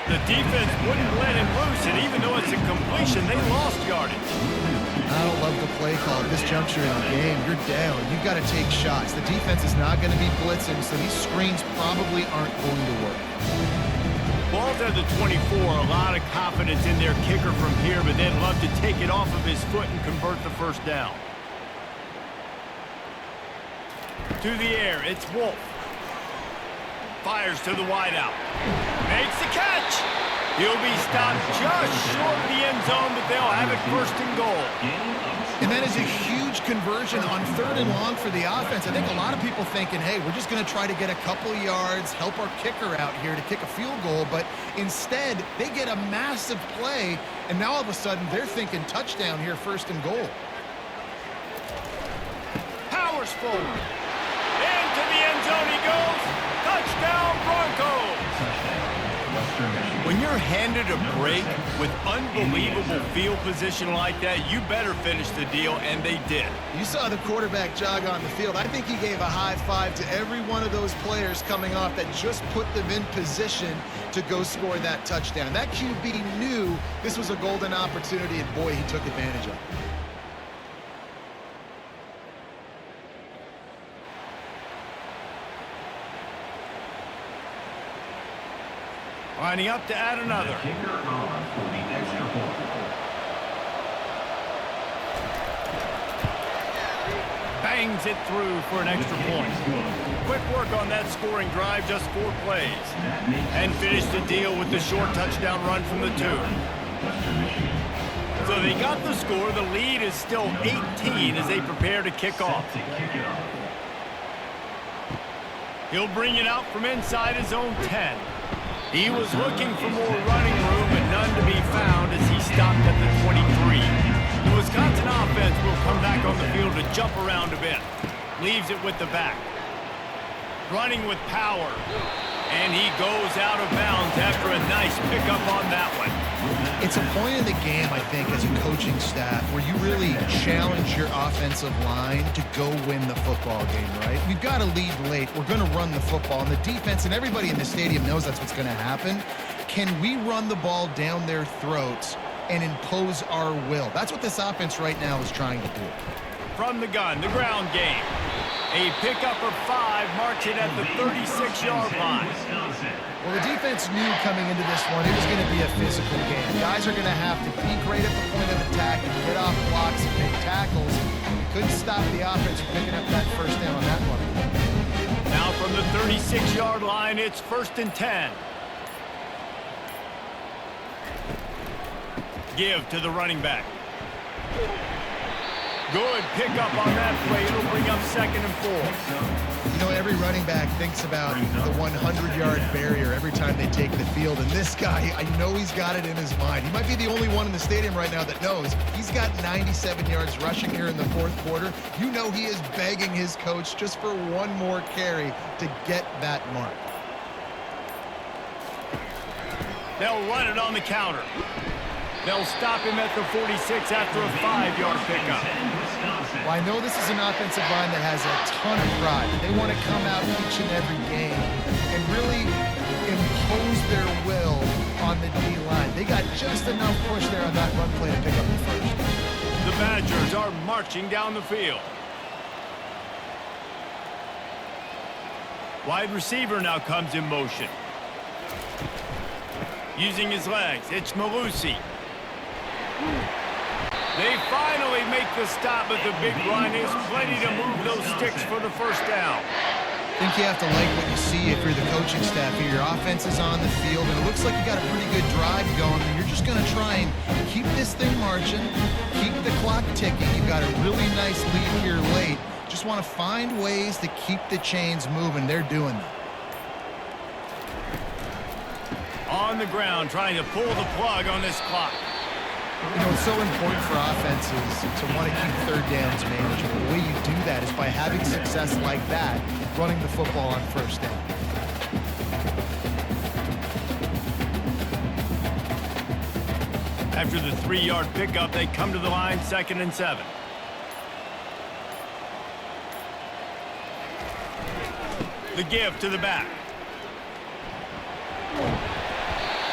The defense wouldn't let him loose, and even though it's a completion, they lost yardage. I don't love the play call at this juncture in the game. You're down. You've got to take shots. The defense is not going to be blitzing, so these screens probably aren't going to work. Ball's at the 24. A lot of confidence in their kicker from here, but they'd love to take it off of his foot and convert the first down. To the air, it's Wolf. Fires to the wideout. Makes the catch. He'll be stopped just short of the end zone, but they'll have it first and goal. And that is a huge conversion on 3rd and long for the offense. I think a lot of people thinking, hey, we're just going to try to get a couple of yards, help our kicker out here to kick a field goal. But instead, they get a massive play, and now all of a sudden they're thinking touchdown here, 1st and goal. Powers forward. Into the end zone he goes. Touchdown Broncos. When you're handed a break with unbelievable field position like that, you better finish the deal, and they did. You saw the quarterback jog on the field. I think he gave a high five to every one of those players coming off that just put them in position to go score that touchdown. That QB knew this was a golden opportunity, and boy, he took advantage of it. Lining up to add another. Kicker on for the extra point. Bangs it through for an extra point. Quick work on that scoring drive, just 4 plays. And finish the deal with the short touchdown run from the 2. So they got the score. The lead is still 18 as they prepare to kick off. He'll bring it out from inside his own 10. He was looking for more running room, but none to be found as he stopped at the 23. The Wisconsin offense will come back on the field to jump around a bit. Leaves it with the back. Running with power. And he goes out of bounds after a nice pickup on that one. It's a point in the game, I think, as a coaching staff, where you really challenge your offensive line to go win the football game, right? We've got to lead late. We're going to run the football. And the defense and everybody in the stadium knows that's what's going to happen. Can we run the ball down their throats and impose our will? That's what this offense right now is trying to do. From the gun, the ground game. A pickup of 5 marks it at the 36-yard line. Well, the defense knew coming into this one it was going to be a physical game. Guys are going to have to peak right at the point of attack and get off blocks and make tackles. Couldn't stop the offense from picking up that first down on that one. Now from the 36-yard line, it's 1st and 10. Give to the running back. Good pickup on that play. It'll bring up 2nd and 4. You know, every running back thinks about the 100-yard barrier every time they take the field. And this guy, I know he's got it in his mind. He might be the only one in the stadium right now that knows he's got 97 yards rushing here in the 4th quarter. You know he is begging his coach just for one more carry to get that mark. They'll run it on the counter. They'll stop him at the 46 after a 5-yard pickup. Well, I know this is an offensive line that has a ton of pride. They want to come out each and every game and really impose their will on the D-line. They got just enough push there on that run play to pick up the first. The Badgers are marching down the field. Wide receiver now comes in motion. Using his legs, it's Malusi. They finally make the stop, but the big run is plenty to move those sticks for the first down. I think you have to like what you see if you're the coaching staff here. Your offense is on the field, and it looks like you got a pretty good drive going, and you're just going to try and keep this thing marching, keep the clock ticking. You've got a really nice lead here late. Just want to find ways to keep the chains moving. They're doing that. On the ground, trying to pull the plug on this clock. You know, it's so important for offenses to want to keep 3rd downs manageable. The way you do that is by having success like that, running the football on 1st down. After the 3-yard pickup, they come to the line, 2nd and 7. The give to the back.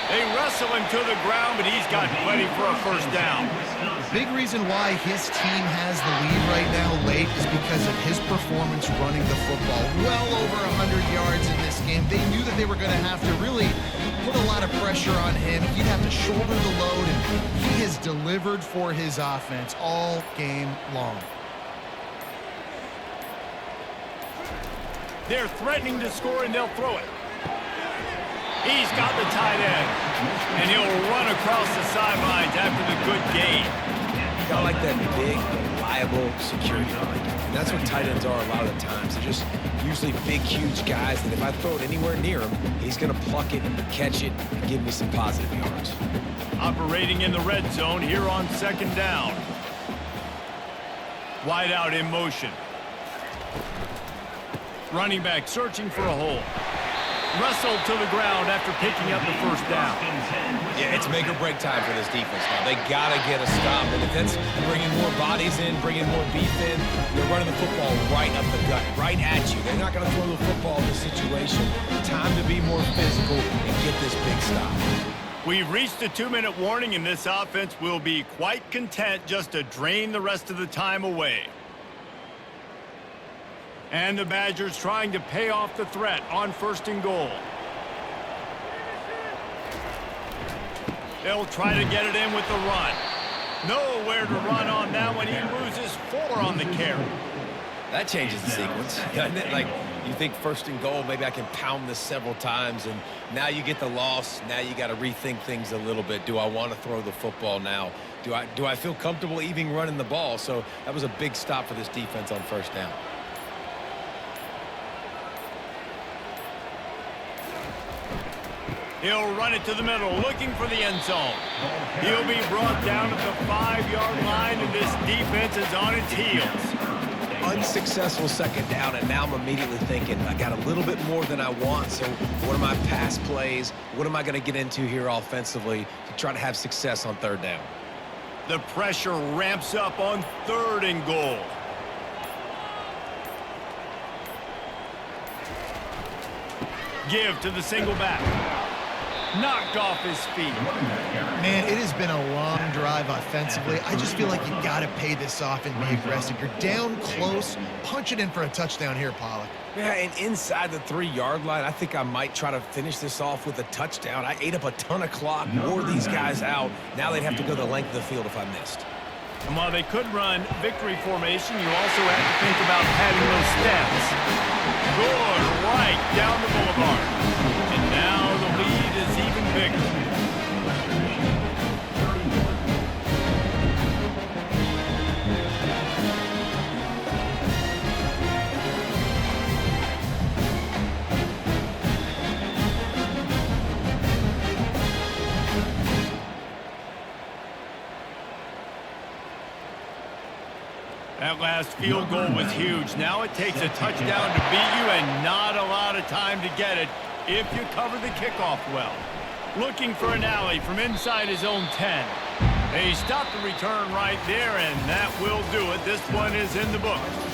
They wrestle him to the ground, but he's got plenty for a first down. Big reason why his team has the lead right now late is because of his performance running the football. Well over 100 yards in this game. They knew that they were going to have to really put a lot of pressure on him. He'd have to shoulder the load, and he has delivered for his offense all game long. They're threatening to score, and they'll throw it. He's got the tight end, and he'll run across the sidelines after the good gain. You got like that big, reliable security line. And that's what tight ends are a lot of the times. They're just usually big, huge guys that if I throw it anywhere near him, he's going to pluck it, catch it, and give me some positive yards. Operating in the red zone here on 2nd down. Wide out in motion. Running back searching for a hole. Wrestled to the ground after picking up the first down. Yeah, it's make or break time for this defense now. They got to get a stop. And if that's bringing more bodies in, bringing more beef in, they're running the football right up the gut, right at you. They're not going to throw the football in this situation. Time to be more physical and get this big stop. We've reached a 2-minute warning, and this offense will be quite content just to drain the rest of the time away. And the Badgers trying to pay off the threat on 1st and goal. They'll try to get it in with the run. Nowhere to run on that one. He loses 4 on the carry. That changes the sequence. Like, you think 1st and goal, maybe I can pound this several times, and now you get the loss. Now you got to rethink things a little bit. Do I want to throw the football now? Do I feel comfortable even running the ball? So that was a big stop for this defense on 1st down. He'll run it to the middle, looking for the end zone. He'll be brought down at the 5-yard line, and this defense is on its heels. Unsuccessful 2nd down, and now I'm immediately thinking, I got a little bit more than I want, so what are my pass plays? What am I going to get into here offensively to try to have success on 3rd down? The pressure ramps up on 3rd and goal. Give to the single back. Knocked off his feet. Man, it has been a long drive offensively. I just feel like you got to pay this off and be aggressive. You're down close. Punch it in for a touchdown here, Pollack. Yeah, and inside the 3-yard line, I think I might try to finish this off with a touchdown. I ate up a ton of clock, wore these guys out. Now they'd have to go the length of the field if I missed. And while they could run victory formation, you also have to think about padding those steps. Good right down the boulevard. And now the lead is even bigger. That last field goal was huge. Now it takes a touchdown to beat you and not a lot of time to get it if you cover the kickoff well. Looking for an alley from inside his own 10. They stopped the return right there, and that will do it. This one is in the books.